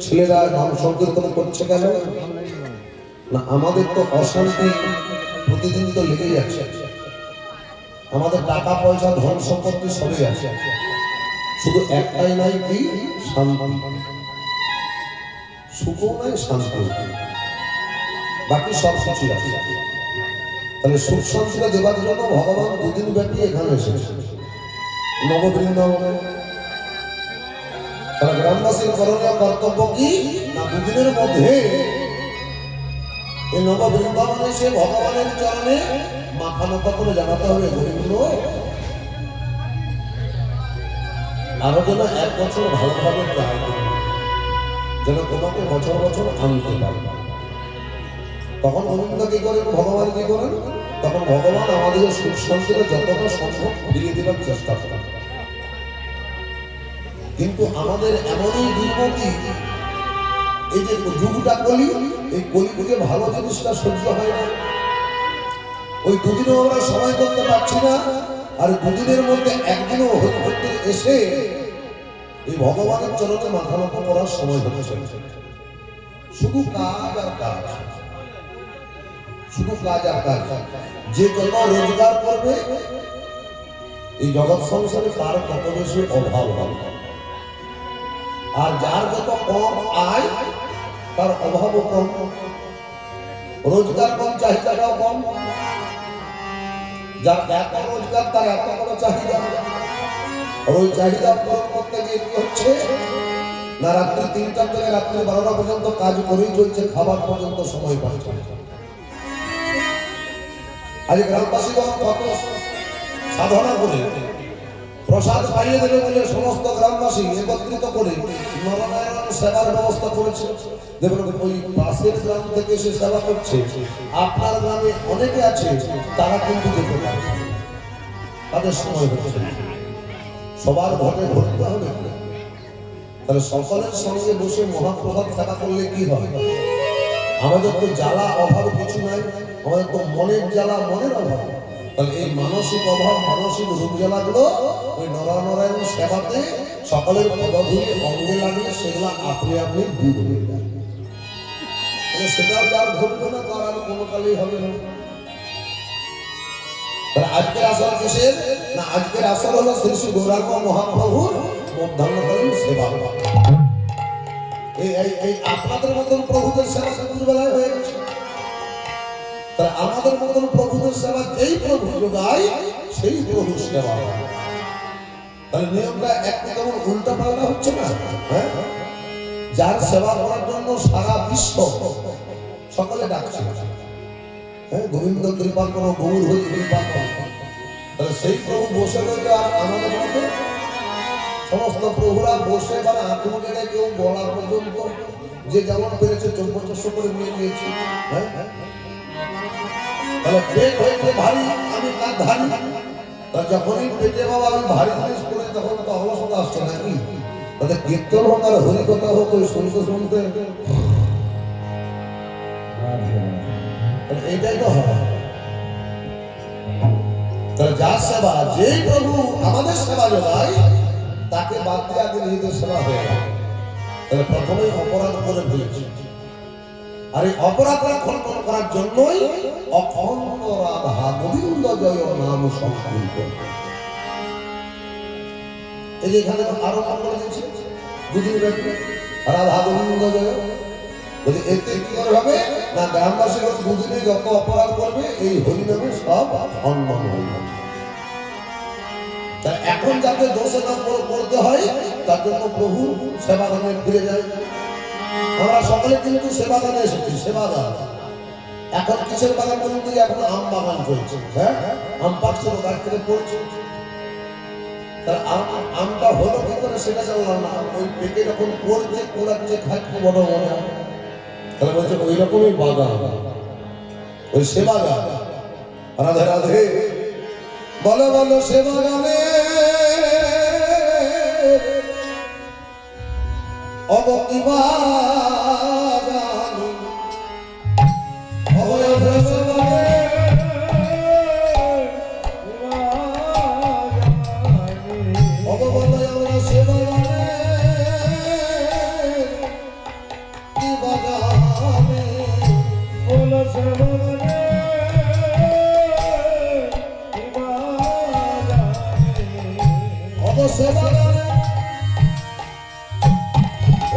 ছেলেরা নাম সংকীর্তন করছে কেন না? আমাদের তো অশান্তি প্রতিদিন তো লেগেই আছে। আমাদের টাকা পয়সা ধন সম্পত্তি সবই আছে, শুধু একটাই নাই, কি? শান্তি। সুখও নাই, শান্তি, বাকি সব কিছু আছে। তাহলে সুখ শান্তিটা দেবার জন্য ভগবান দুদিন ব্যাপী এখানে এসেছে নববৃন্দাবনে। তাহলে গ্রামবাসীর করণীয় কর্তব্য কি না? দুদিনের মধ্যে এই নববৃন্দাবনে এসে ভগবানের চরণে মাথা নত করে জানাতে হবে, গোবিন্দ আরো যেন 1 বছর ভালোভাবে যায়, যেন তোমাকে বছর বছর আনতে পারবে। তখন গোবিন্দ কি করেন, ভগবান কি করেন? তখন ভগবান আমাদের সুখ শান্তিতে যতটা সম্ভব ফিরিয়ে দেওয়ার চেষ্টা করেন। কিন্তু আমাদের এমনই দুর্গতি, এই যে যুগটা কলি, এই কলিযুগে ভালো জিনিসটা সহ্য হয় না। ওই দুদিনও আমরা সময় করতে পারছি না, আর দুদিনের মধ্যে একদিনও হরিভক্তে এসে এই ভগবানের চরণে মাথা নত করার সময় হচ্ছে। শুধু কাজ আর কাজ, শুধু কাজ আর কাজ। যে যত রোজগার করবে এই জগৎ সংসারে তার তত বেশি অভাব হবে, আর যার যত কম আয় তার অভাবও কম। রোজগার কম, চাহিদাটাও কম। যার এত রোজগার তার এত বড় চাহিদা, আর ওই চাহিদা পূরণ করতে গিয়ে কি হচ্ছে না, রাত্রি 3টা থেকে রাত্রি 12টা পর্যন্ত কাজ করেই চলছে, খাবার পর্যন্ত সময় পাচ্ছে। আজ গ্রামবাসীগণ কত সাধনা করে প্রসাদ পাইয়ে দেবে বলে সমস্ত গ্রামবাসী একত্রিত করে নরনারায়ণ সেবার ব্যবস্থা করেছে। দেখুন, ওই পাশের গ্রাম থেকে সে সেবা করছে, আপনার গ্রামে অনেকে আছে, তারা কিন্তু যেতে পারছে, তাদের সময় হচ্ছে। সবার ঘটে ঘটতে হবে। তাহলে সকলের সঙ্গে বসে মহাপ্রসাদ সেবা করলে কি হয়? আমাদের তো জ্বালা অভাব কিছু নাই, আমাদের তো মনের জ্বালা, মনের অভাব। তাহলে এই মানসিক অভাব, মানসিক রোগ জ্বালাগুলো ওই নরনারায়ণ সেবাতে সকলের পদধূলি অঙ্গে লাগলে সেগুলো আপনি আপনি দূর হয়ে যায়। সেটা আর ঘটবে না, তার আর কোনো কালেই হবে না। আজকের আসর কিসের না? আজকের আসর হলো শ্রী শ্রী গৌরাঙ্গ মহাপ্রভুর মধ্যাহ্নকালীন সেবা। এই আপনাদের মতন প্রভুদের সেবা দুপুরবেলায় হয়ে গেছে। তাহলে আমাদের মতন প্রভুদের সেবা যেই প্রভু যোগায় সেই প্রভু সেবা। তাহলে নিয়মটা একটু কেমন উল্টা পাল্টা হচ্ছে না? হ্যাঁ, যার সেবা করার জন্য সারা বিশ্ব সকলে ডাকছে, হ্যাঁ, গোবিন্দ কৃপা করো, গৌর হরি কৃপা করো। তাহলে সেই প্রভু বসে রয়েছে, আর আমাদের মতো সমস্ত প্রভুরা বসে বা আঁটু গেড়ে কেউ গলা পর্যন্ত যে যেমন পেরেছে 1400 করে নিয়ে নিয়েছে। হ্যাঁ, তাহলে পেট হয়েছে ভারী, আমি কাঁধ ধারি। যখনই পেটে বাবা আমি ভারী জিনিস করে, তখন তো অলসতা আসছে নাকি? তাদের কীর্তন হোক আর হরিকথা হোক, ওই শুনতে শুনতে এইটাই তো হয়। তাহলে যার সেবা, যে প্রভু আমাদের সেবা যোগায়, তাকে বাদ দিয়ে আগে নিজেদের সেবা হয়ে গেল। তাহলে প্রথমেই অপরাধ করে ফেলেছি, আর এই অপরাধ খণ্ডন করার জন্যই অখণ্ড রাধা গোবিন্দ জয় নাম সংকীর্তন। এই যে এখানে আরো বলে দিয়েছে দুদিন ব্যাপী রাধা গোবিন্দ জয়। বলি এতে কি করে হবে না? গ্রামবাসীরা দুদিনে যত অপরাধ করবে এই হরিনামে সব খণ্ডন হয়ে যাবে। এখন যাতে দোষে না পড়তে হয়, তার জন্য প্রভু সেবাগানে ফিরে যায়। আমরা সকলে কিন্তু সেবাগানে এসেছি, সেবাগান। এখন কিসের বাগান বলুন? এখন আম বাগান চলছে। হ্যাঁ, আম পাকছে, গাছ থেকে পড়ছে। তার আমটা হলো কি করে সেটা জানলাম না। ওই পেটে যখন পড়ছে, পোড়াচ্ছে, খাচ্ছে বড় মনে হয়, তাহলে বলছে ওই রকমই বাগান, ওই সেবাগান। রাধে রাধে বলো বলো সেবাগানে অবকিবাগানি অবয়ব সেবাগানে অববলয় আমরা সেবাগানে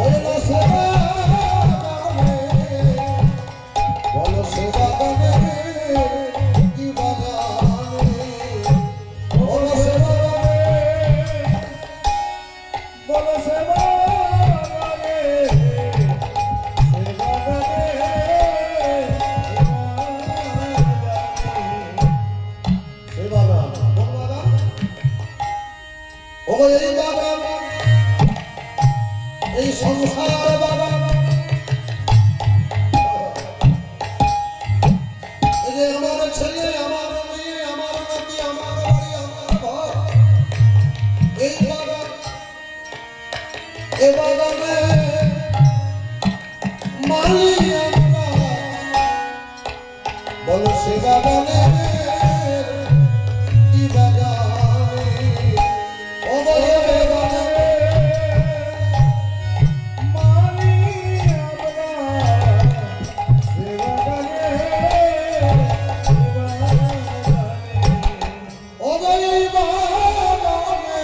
ওই না সেবা গানে, বলো সেবা গানে কি বাজানে, বলো সেবা গানে, বলো সেবা গানে, সেবা গানে, সেবা গান, কোন বাগান? ওগো এই বাগান, এই সংসার বাগান, এই যে আমার ছেলে, আমার মেয়ে, আমার নাতি, আমার বাড়ি, আমার ঘর, এই বাগান, এ বাগানে মালি আমরা, বলো সে বাগানে কি বাগানে, ও বলো এ বাগানে মালি আমরা, সে বাগানে, ও গো এই বাগানে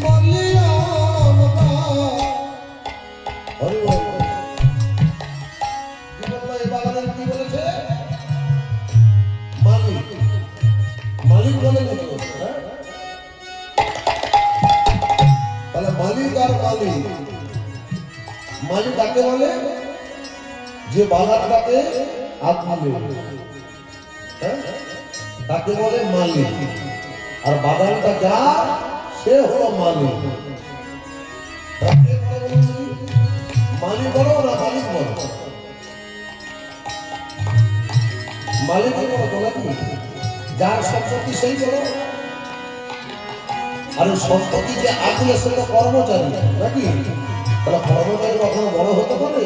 মালি আমরা। হরি বল। কি বললো এই বাগানের কি বলেছে? মালিক, মালিক বলে নাকি? হ্যাঁ? তাহলে মালিক আর মালিক, মালিক কাকে বলে? যে বাগানটাকে আপনি, হ্যাঁ, তাকে বলে মালিক। আর বাগানটা যার, সে হলো মালিক। তাকে বলে মালিক বলো না মালিক বলো? মালিক বলো নাকি? যার সম্পত্তি সেই বলো। আর সম্পত্তি যে আগুলে সে তো কর্মচারী নাকি? তাহলে কর্মচারী কখনো বড় হতে পারে?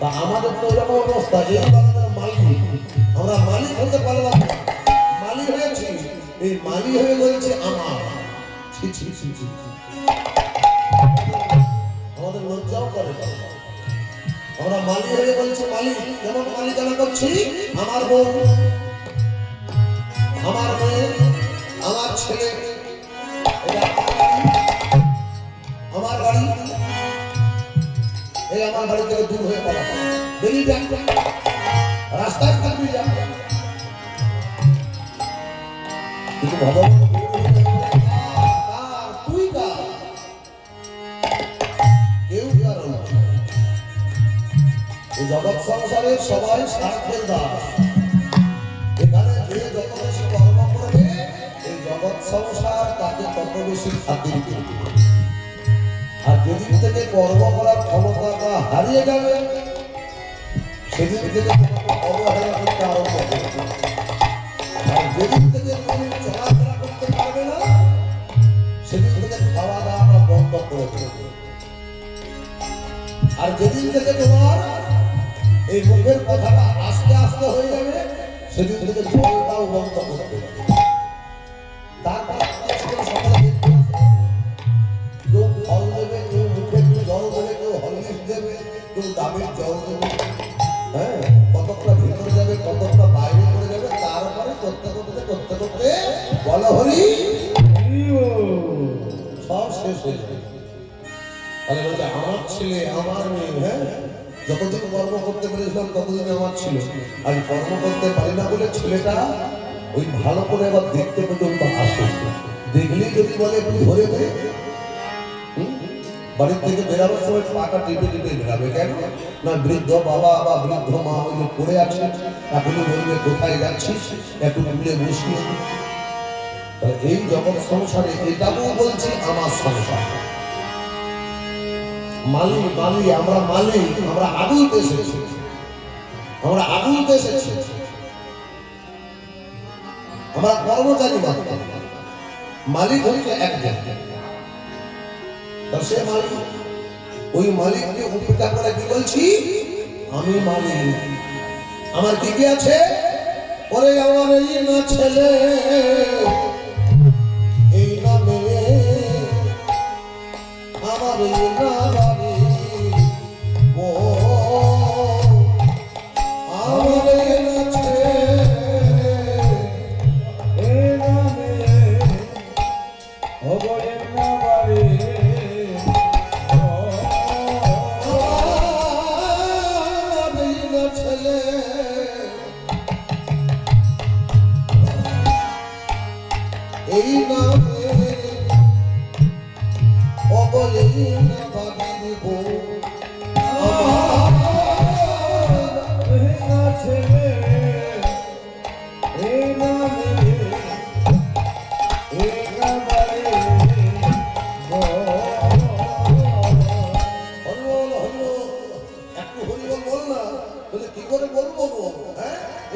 তা আমাদের তো এরকম অবস্থা, এই বাগানের মালিক, আমরা মালিক হতে পারলাম না, মালিক হয়েছি, এই মালিক হয়ে বলছে আমার। ছি ছি ছি ছি, আমাদের লজ্জাও করে। আমরা মালিক হয়ে বলছি মালিক, যেমন মালিকানা করছি আমার বউ, আমার মেয়ে, আমার ছেলে, আমার বাড়ি, এই আমার বাড়ি থেকে দূর হয়ে পড়া, বেরিয়ে যান, রাস্তায় থাকবি যা। কিন্তু ভগবান তুই কার? কেউ কারো না। এই জগৎ সংসারে সবাই স্বার্থের দাস। এখানে যে যত বেশি কর্ম করবে, এই জগৎ সংসার তাকে তত বেশি খাতির করবে। আর যেদিন থেকে কর্ম করার ক্ষমতাটা হারিয়ে যাবে, সেদিন থেকে তোমাকে অবহেলা করতে আরম্ভ করবে। আর যেদিন থেকে তুমি চলাফেরা করতে পারবে না, সেদিন থেকে খাওয়া দাওয়াটা বন্ধ করে দেবে। আর যেদিন থেকে তোমার এই মুখের কথাটা আস্তে আস্তে হয়ে যাবে, সেদিন থেকে জলটাও বন্ধ করতে হবে। তারপর সকালে কেউ ফল দেবে, কেউ মুখে কেউ জল দেবে, কেউ হরলিক্স দেবে, কেউ দামের জল দেবে, হ্যাঁ, কতকটা ভিতরে যাবে, কতকটা বাইরে করে যাবে। তারপরে করতে করতে করতে করতে বলো হরি, সব শেষ হয়ে যাবে। তাহলে বলছে আমার ছেলে, আমার মেয়ে, হ্যাঁ, যতদিন কর্ম করতে পেরেছিলাম ততদিন আমার ছিল। আর কর্ম করতে পারি না বলে ছেলেটা ওই ভালো করে আবার দেখতে পর্যন্ত আসে। দেখলেই যদি বলে একটু ধরে দে, বাড়ির থেকে বেরাবার সময় পাটা টিপে টিপে বেরাবে। কেন না? বৃদ্ধ বাবা বা বৃদ্ধ মা ওই যে পড়ে আছে, এখনই বলবে কোথায় যাচ্ছিস, একটু তুলে বসিয়ে। এই জগৎ সংসারে এটাও বলছি আমার সংসার। মালি মালি, আমরা মালি, আমরা আগুলতে এসেছি, আমরা আগুলতে এসেছি, আমরা কর্মচারী মাত্র। মালিক হচ্ছে একজন। সে মালিক, ওই মালিককে উপেক্ষা করে কি বলছি? আমি মালিক। আমার কি কি আছে? ওরে আমার এই না ছেলে, এই না মেয়ে, আমার এই না বাড়ি, ও আমার এই না ছেলে, এই না মেয়ে, হবয়ে না বাড়ি ছেলে এই নামে অবয়ে না বাড়ির বউ ছেলে এই নামে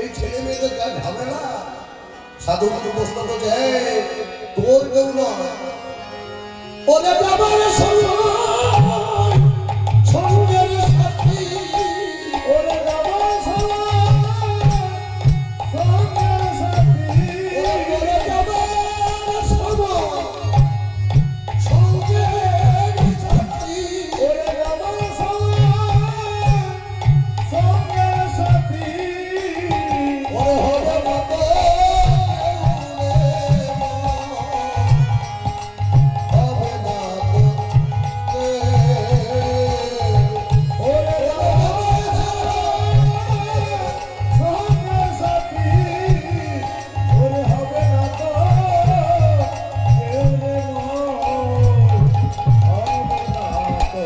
এই ছেলে মেয়েদের যা ঝামেলা সাধু বাবু প্রশ্ন করছে তোর কেউ নয় ওরে বাবার সময় সঙ্গের সাথী ওরে বাবার সময় সঙ্গের সাথী ওরে বাবার সময় সঙ্গের সাথী ওরে বাবার সময় সঙ্গের সাথী ওরে হবে না তো হবে না তো ওরে বাবার সঙ্গের সাথী ওরে হবে না তো কেউ রে হবে না তো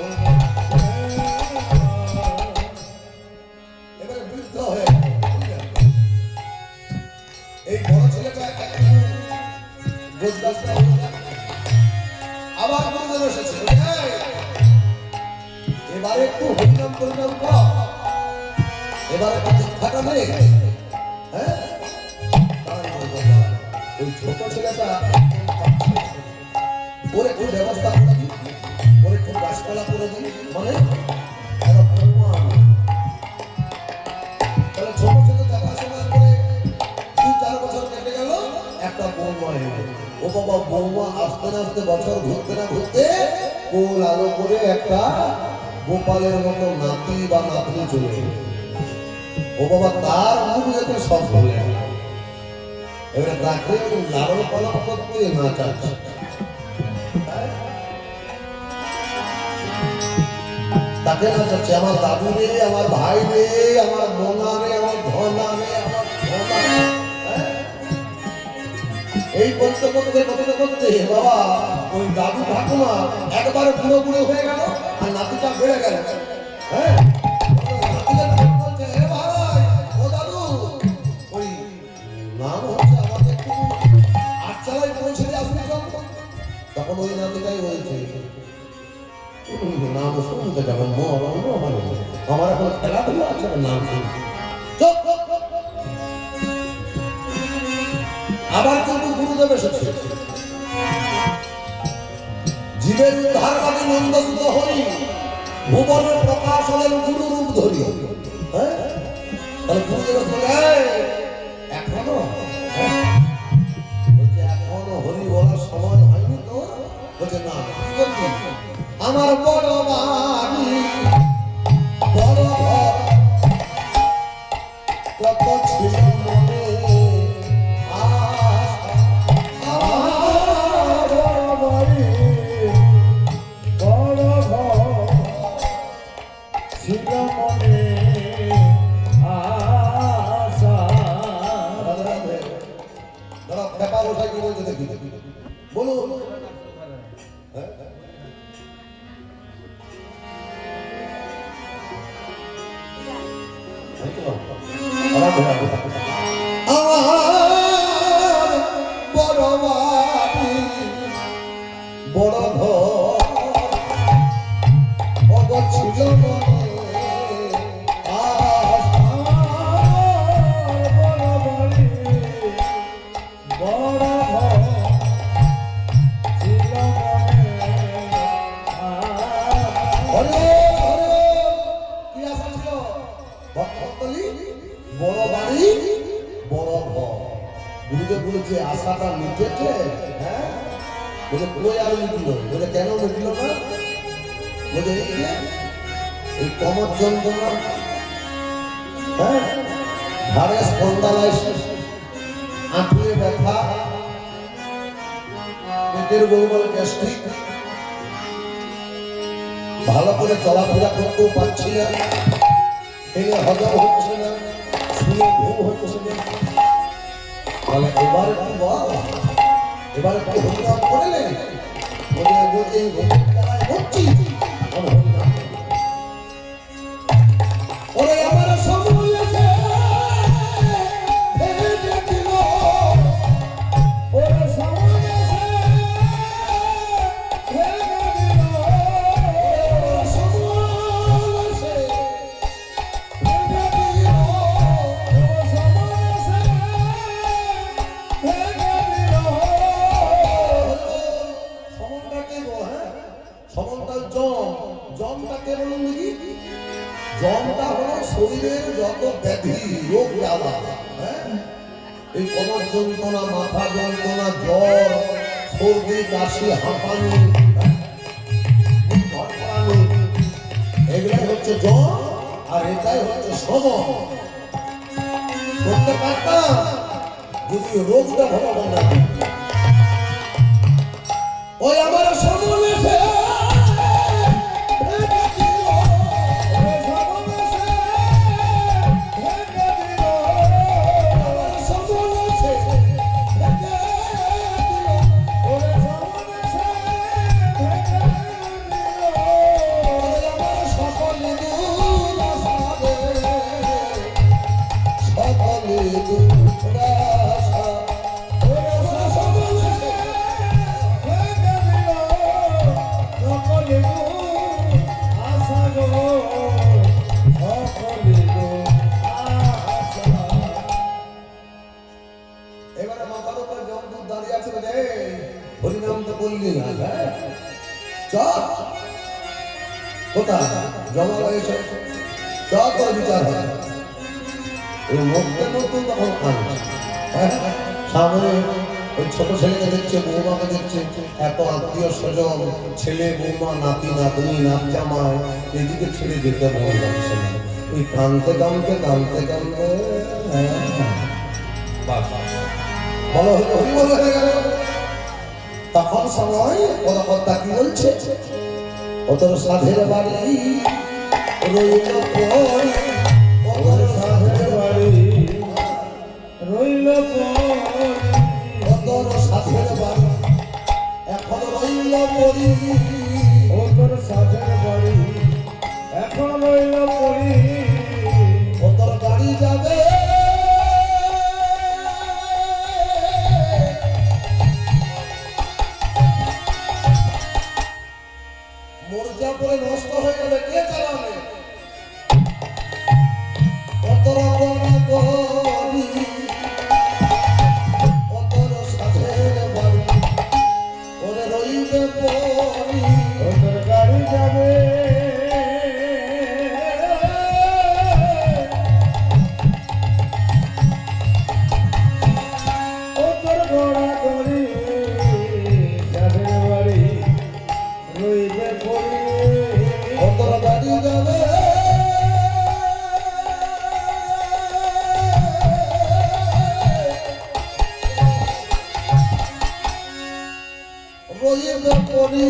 এবারে বৃদ্ধ হয়ে এই বড় ছেলেটা একটু গোজগাছটা হয়ে যায়। আবার গুরুদেব এসেছে এবারে একটু হরিনাম পরিণাম কর এবারে দীক্ষাটা নেই হ্যাঁ ওই ছোট ছেলেটা ওর একটু ব্যবস্থা করে দিই ওর একটু গাছপালা করে দিই মানে একটা প্রমাণ। তাহলে ছোট ছোট দেখাশোনা করে 2-4 বছর কেটে গেল একটা বৌমা এলো ও বাবা বৌমা আস্তে আস্তে বছর ঘুরতে না ঘুরতে কোল আলো করে একটা গোপালের মতো নাতি বা নাতনি চলে এলো ও বাবা তার মুখ যেতে সব ভুলে গেল। এবারে তাকে লালন পালন করতে না চাচ্ছে তাকে না চাচ্ছে আমার দাদু রে আমার ভাই রে আমার মোনা রে আমার ধনা রে আমার ধনা এই করতে করতে করতে করতে বাবা ওই দাদু ঠাকুমা একবারে বুড়ো বুড়ো হয়ে গেল আর নাতিটা বেড়ে গেল হ্যাঁ নাতিটা বলছে এ ভাই ও দাদু ওই নাম হচ্ছে আমাদের একটু আটচালায় পৌঁছে আসবে তখন ওই নাতিটাই হয়েছে নাম শুনতে যাবো আমার এখন খেলাধুলা আছে নাম শুনতে আবার কিন্তু গুরুদেব এসেছে জীবের উদ্ধারবাদী নন্দসুত হরি ভুবনের প্রকাশ হলেন গুরু রূপ ধরি হ্যাঁ তাহলে গুরুদেব এখনো বলছে এখনো হরি বলার সময় হয়নি তো বলছে না কি বলছি আমার বড় বাড়ি বড় ঘর কত ছিল মনে আমার বড় বাড়ি বড় ঘর ছিল মনে আশা দাদা ব্যাপার ওটা কি বলতে দেখি বলুন আমার বড় বাড়ি বড় ঘর অগছিল মনে আশা আমার বড় বাড়ি বড় ঘর ছিল মনে হরে হরে কি আশা ছিল ভক্তলি বড় বাড়ি বড় ঘর গুরুদেব বলেছে আশাটা মিটেছে হ্যাঁ বলে কই আর মিটল বলে কেন মিটল না বলে এই কমর যন্ত্রণা হ্যাঁ ঘাড়ে স্পন্ডালাইসিস আঁটুয়ে ব্যথা আজকের গোলমাল গ্যাস্ট্রিক, ভালো করে চলাফেরা করতেও পারছি না, খেলে হজম হচ্ছে না, শুনে ঘুম হচ্ছে না। তাহলে এবারে কি বল, এবারে কি হরিনাম করে নে, বলে যদি এই রোগের দ্বারাই হচ্ছি আমি হরিনাম করব। ওরে আমার সময় আছে ভেঙে দিল, ওরে সময় আছে ভেঙে দিল, ওরে সময় আছে ভেঙে দিল, ওরে সময় আছে ভেঙে দিল। সমনটাকে বল, হ্যাঁ সমনটা জমটাকে বলুন দেখি। জমটা হলো শরীরের যত ব্যাধি রোগ জ্বালা, হ্যাঁ এই কোমর যন্ত্রণা, মাথা যন্ত্রণা, জ্বর, সর্দি, কাশি, হাঁপানি, ধরফরানি, এগুলাই হচ্ছে জ্বর আর এটাই হচ্ছে সমন। করতে পারতাম যদি রোগটা ভালো না। ওই আমার সমন এসে ভেঙে দিল, ওরে সময় আছে ভেঙে দিল, আমার সমন এসে ভেঙে দিল। ওরে সময় আছে ভেঙে দিল। ওই আমার সকল দুরাশা রে, সকল দুরাশা, ওরে সময় আছে ভেঙে দিল, সকলে গো আশা গো, সকলে গো আশা। এবারে মাথার উপরে জমদূত দাঁড়িয়ে আছে রে, হরিনাম তো বললি না, হ্যাঁ চল কোথায় জমা রয়েছে, চল তোর বিচার হয়। ওই মুখটা নতুন তখন কাঁদছে, হ্যাঁ সামনে ওই ছোট ছেলেকে দেখছে, বৌমাকে দেখছে, এত আত্মীয় স্বজন, ছেলে বৌমা, নাতি নাতনি, নাত জামাই, এদিকে ছেড়ে যেতে মন যাচ্ছে না। ওই কাঁদতে কাঁদতে কাঁদতে কাঁদতে বলো হলো হরি বল হয়ে গেল। তখন সময় পদকর্তা কি বলছে, ও তোর সাধের বাড়ি রইল কই, ও তোর সাধের বাড়ি, রইল পরি, ও তোর সাধের বাড়ি এখন রইল পরি, ও তোর সাধের বাড়ি এখন রইল পরি, ও তোর গাড়ি যাবে মর্যা করে নষ্ট হয়ে গেলে কে চালাবে, ও তোর গড়া গড়ি, ও তোর সাধের বাড়ি ওরে রইবে পরি, ও তোর গাড়ি যাবে, ও তোর ঘোড়া গড়ি সাধের বাড়ি রইবে পরি, ও তোর গাড়ি যাবে রইবে পরি,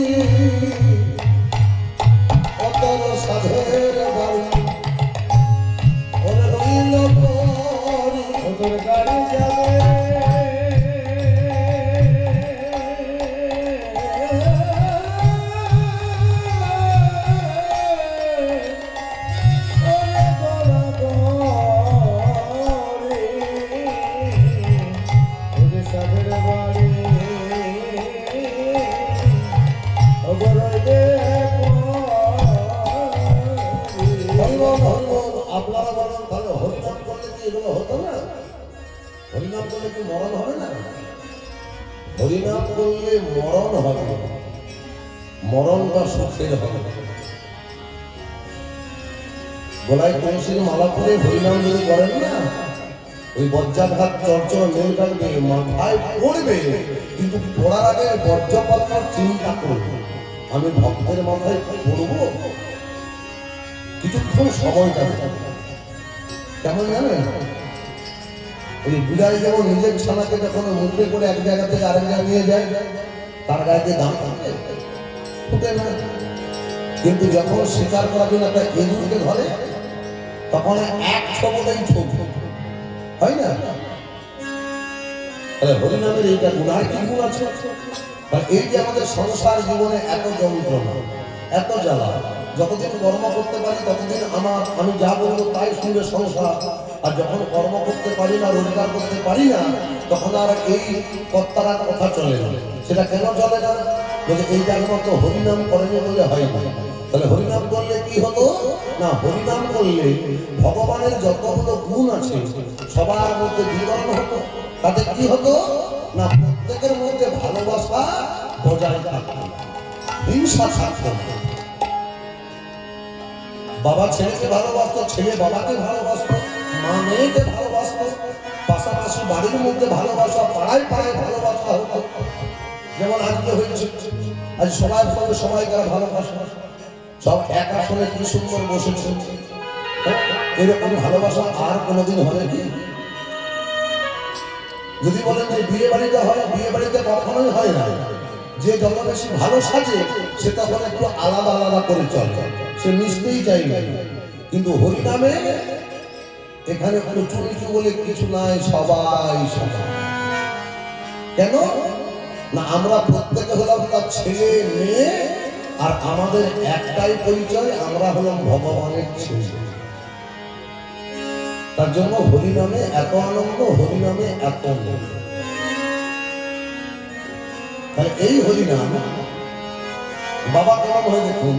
ও তোর সাধের বাড়ি ওরে রইল পরি, ও তোর গাড়ি যাবে, ওরে গোড়া গড়ি, ওরে সাধের বাড়ি, ও গড়াইবে হরিবল হরিবল। আপনারা বলেন তাহলে হরিনাম করলে কি এগুলো হতো না? হরিনাম করলে কি মরণ হবে না? হরিনাম করলে মরণ হবে, মরণটা সুখের হবে। গলায় তুলসীর মালা পরে হরিনাম যদি করেন না, ওই বজ্রাঘাত চর্চর মেয়েটাকে মাথায় পড়বে, কিন্তু পড়ার আগে বজ্রপাতার চিন্তা করবে, আমি ভক্তের মাথায় পড়বো, কিছুক্ষণ সময় যাবে। কেমন জানেন, ওই বিড়াল যেমন নিজের ছানাকে যখন মুখে করে এক জায়গা থেকে আরেক জায়গায় নিয়ে যায়, তার গায়ে দিয়ে দাম থাকে? ফুটে না। কিন্তু যখন স্বীকার করার জন্য একটা ইঁদুরকে ধরে তখন এক ছোবলেই ছোপ হয় না? তাহলে হরিনামের এইটা গুণ। আর কি গুণ আছে? এই যে আমাদের সংসার জীবনে এত যন্ত্রণা, এত জ্বালা, যতদিন কর্ম করতে পারি ততদিন আমি যা বলবো তাই শুনবে সংসার। আর যখন কর্ম করতে পারি না, রোজগার করতে পারি না, তখন আর এই কর্তার কথা চলে না। সেটা কেন চলে না? বলে এইটার মতো হরিনাম করেনি বলে হয় না। তাহলে হরিনাম করলে কি হতো না, হরিনাম করলে ভগবানের যতগুলো গুণ আছে সবার মধ্যে বিতরণ হতো। তাতে কি হতো না, প্রত্যেকের মধ্যে ভালোবাসা বজায় থাকতো, হিংসা থাকতো না। বাবা ছেলেকে ভালোবাসতো, ছেলে বাবাকে ভালোবাসতো, মা মেয়েকে ভালোবাসতো, পাশাপাশি বাড়ির মধ্যে ভালোবাসা, পাড়ায় পাড়ায় ভালোবাসা হতো। যেমন আজকে হয়েছে, আজ সবার সঙ্গে সবাইকার ভালোবাসা, সব এক আসনে কি সুন্দর বসেছে। এরকম ভালোবাসা আর কোনোদিন হবে কি? যদি বলেন যে বিয়ে বাড়িতে হয়, বিয়ে বাড়িতে কখনোই হয় না। যে যত বেশি ভালো সাজে সে তখন একটু আলাদা আলাদা করে চলে, সে মিশতেই চাই না। কিন্তু হরিনামে এখানে উঁচু নিচু বলে কিছু নাই, সবাই সমান। কেন না, আমরা প্রত্যেকে হলাম তার ছেলে মেয়ে, আর আমাদের একটাই পরিচয়, আমরা হলাম ভগবানের ছেলে। তার জন্য হরিনামে এত আনন্দ, হরিনামে এত আনন্দ। তাহলে এই হরিনাম বাবা কেমন হয় দেখুন।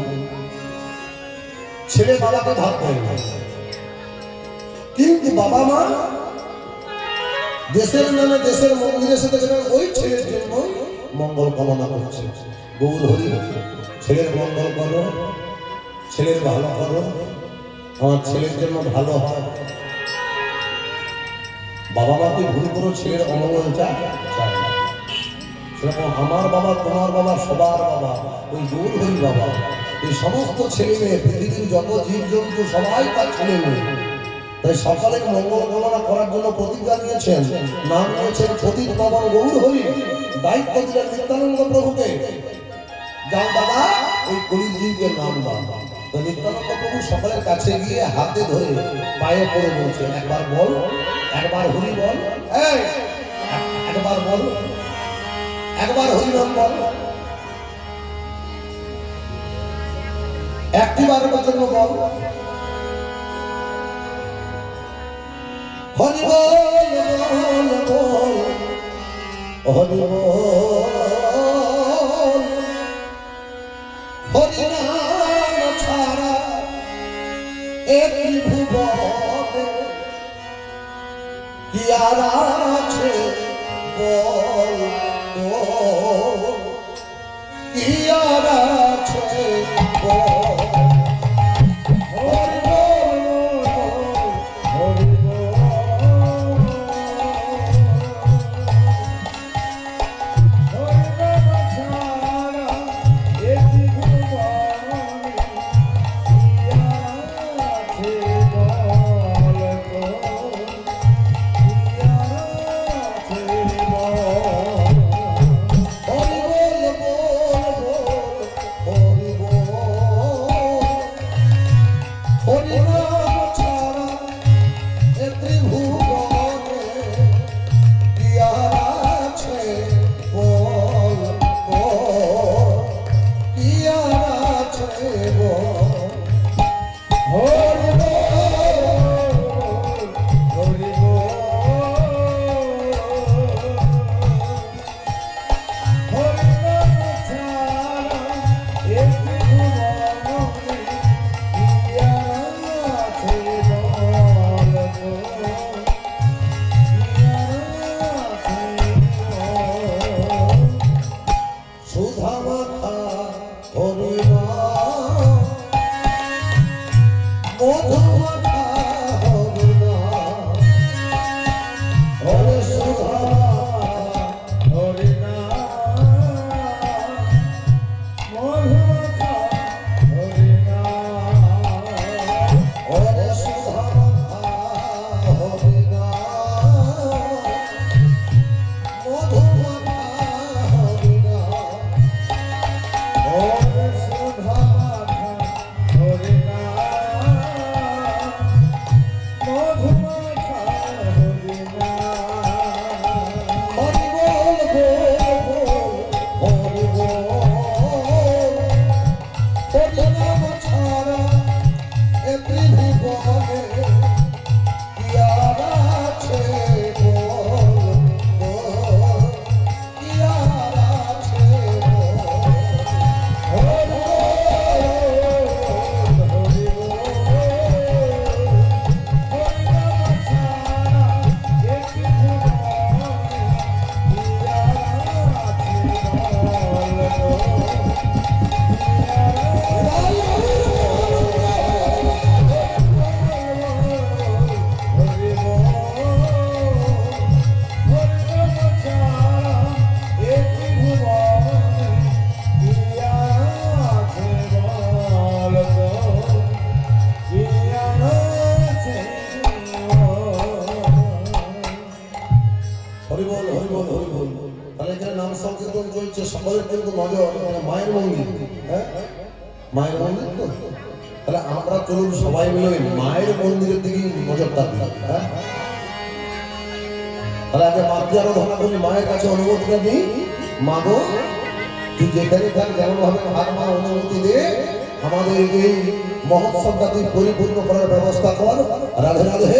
ছেলে বাবাকে ভাব করে না, কিন্তু বাবা মা দেশের নামে দেশের মন্দিরের সাথে ওই ছেলের জন্য মঙ্গল কামনা করছে। গৌর হরি, ছেলের মঙ্গল করো, ছেলের ভালো করো, আমার ছেলের জন্য ভালো হয়। বাবা মাকে ভুল করো, ছেলের অমঙ্গল চায় চায় না। সেরকম আমার বাবা, তোমার বাবা, সবার বাবা ওই গৌর হরি বাবা। এই সমস্ত ছেলে মেয়ে, পৃথিবীর যত জীবজন্তু সবাই তার ছেলে মেয়ে। তাই সকালের মঙ্গল কামনা করার জন্য প্রতিজ্ঞা নিয়েছেন, নাম নিয়েছেন পতিত পাবন গৌর হরি। দায়িত্ব দিলেন নিত্যানন্দ প্রভুকে, যাও দাদা ওই কলিযুগকে নাম দাও। তো নিত্যানন্দ প্রভু সকলের কাছে গিয়ে হাতে ধরে পায়ে পড়ে বলছেন, একবার বল, একবার হরি বল, একবার বল, একবার হরিনাম বল। একটি বারের জন্য বল, হরি বল বল বল, হরি বল। হরিনাম ছাড়া এক ভুবনে কি আর আছে বল তো, কি আর আছে বল। মায়ের মন্দির, হ্যাঁ মায়ের মন্দির তো, তাহলে আমরা চলুন সবাই মিলে ওই মায়ের মন্দিরের দিকে নজরটা দিই, হ্যাঁ তাহলে আগে মাতৃ আরাধনা করি, মায়ের কাছে অনুমতিটা দিই, মা গো তুই যেখানে থাক যেমন ভাবে ভাগ মা অনুমতি দে, আমাদের এই মহোৎসবটা তুই পরিপূর্ণ করার ব্যবস্থা কর। রাধে রাধে,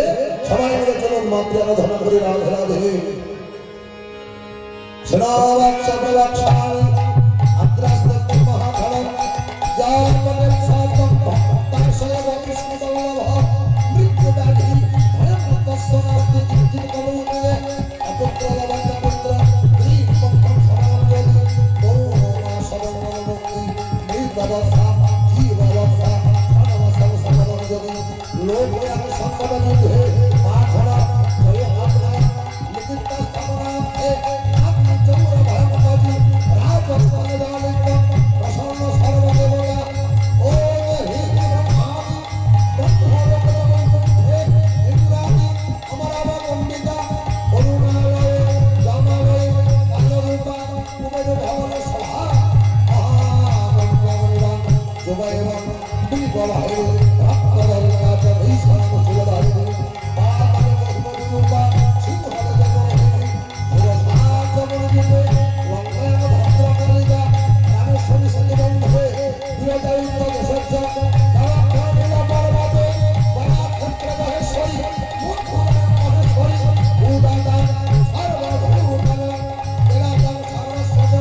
সবাই মিলে চলুন মাতৃ আরাধনা করি। রাধে রাধে। সেনাবাক্সা প্রবাক্সাল আত্রাস্তে মহাফলম জাতমেন সাতম ভক্তাশয় কৃষ্ণ বল্লভ মৃত্যু ব্যাধি ভয়ঙ্করস্য নাস্তি চিন্তিত কলুনে অপুত্র লবঙ্গ পুত্র ত্রিপক্ষম সমানযোগী গৌরমা সবঙ্গল মুক্তি মৃতবস্থা জীববস্থা সনবস্থা সবঙ্গযোগী লোকয়াং সংকট যুদ্ধে মাধরা জয় আত্মা লিখিত স্থাপনা আপনি চৌর ভয়ঙ্করী রাজস্থান জালিত প্রসন্ন সর্বদেবতা ও হে ব্রহ্মাদি ব্রহ্মলোকজনন্তে ইন্দ্রাণি অমরাবতম্বিকা করুণালয়ে জামালয়ে কালরূপা কুবের ভবন সভা মহামন্ত্রমণিবাং যোগায়বাং বিগবাহে ভক্তদলনাথ ভীষণ মুচিলধারী পাতালে মহিমরূপা সিংহলে জগন্মোহিনী সুরসার জগন্মোহিনী লঙ্কায়ন ভদ্রকালিকা রামেশ্বরী সতিবন্ধে বীরদায়িত্ব দেশস্য দারাক্ষণীল পর্বতে বরাক্ষত্র মহেশ্বরী মুখ্যমান মহেশ্বরী উদাদান সর্বভূতন বেলাদান সর্বস্বজ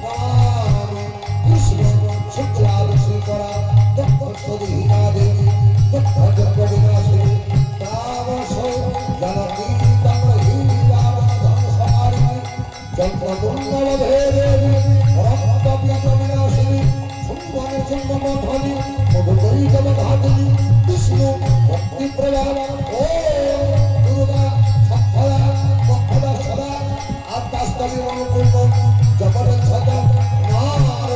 নমামি কৃষ্ণ শুক্লাভিষেকরা দক্ষস্বদীনা দেবী দক্ষযজ্ঞ বিনাশিনী তামস জানকী তাম্রহীনী রাবণ ধ্বংসকারিণী জন্মকুণ্ডল ভেদেবী রক্তবীজ বিনাশিনী শুম্ভন শুম্ভমথনী মধুকৈতবঘাতিনী বিষ্ণু ভক্তিপ্রভা ও দুর্গা সক্ষলা বক্ষদা সদা আদ্যাস্তবী মনুপূর্ণ জগন্নাথ নার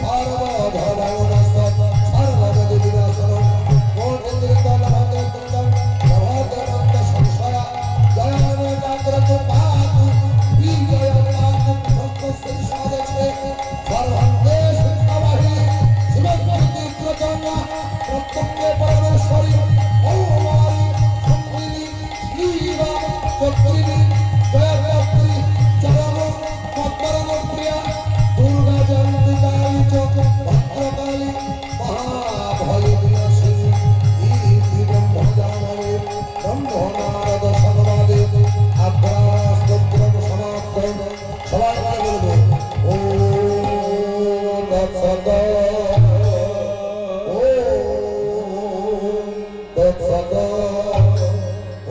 সর্বধর্মনস্ত সর্ববেদী বিনাশন মূর্তিন্দন ভদ্রতুণ্ডম প্রভাতনন্দ সংশয়া জয়ান জাগ্রত পাতু বিজয়পাতু ভক্তশ্রী সাধছে সর্বাঙ্গে সিংহবাহী শিবজ্যোতি প্রচন্ডা প্রত্যঙ্গে পরমেশ্বরী ঔমারি সম্মিনী শ্রীবা চক্রিণী জয়গাত্রী চরণ পদ্মরণ প্রিয়া দুর্গা জয়ন্তিকালী চক ভদ্রকালী মহাভয় বিনাশিনী ইতি ব্রহ্মজাননে ব্রহ্মনারদ সংবাদে আভ্রাস্তব্রম সমাপ্তম। সবাই মিলে বলবো ওম তৎসৎ ওম তৎসৎ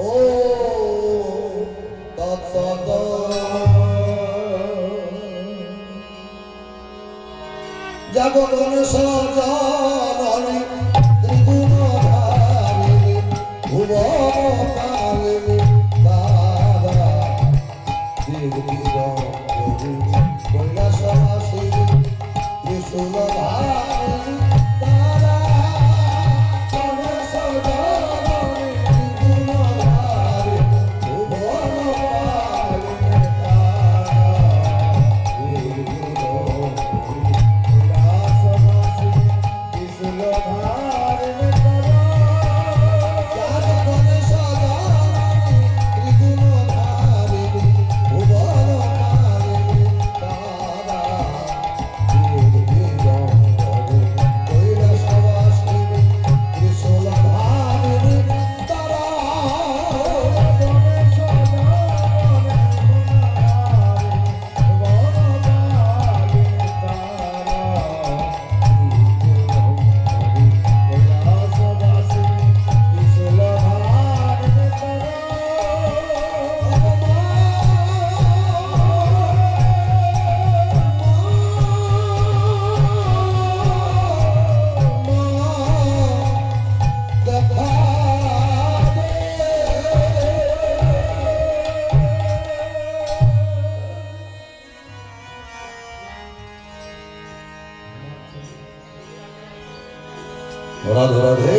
ওম তৎসৎ। জগদীশ জননী ত্রিগুণধারিণী ভুবনপালিনী দাদা দীর্ঘিরঞ্জনী কৈলাসবাসিনী ত্রিশূলধারিণী দাদা গণেশ জননী ত্রিগুণধারিণী ভুবনপালিনী দাদা দীর্ঘিরঞ্জনী রাধে রাধে।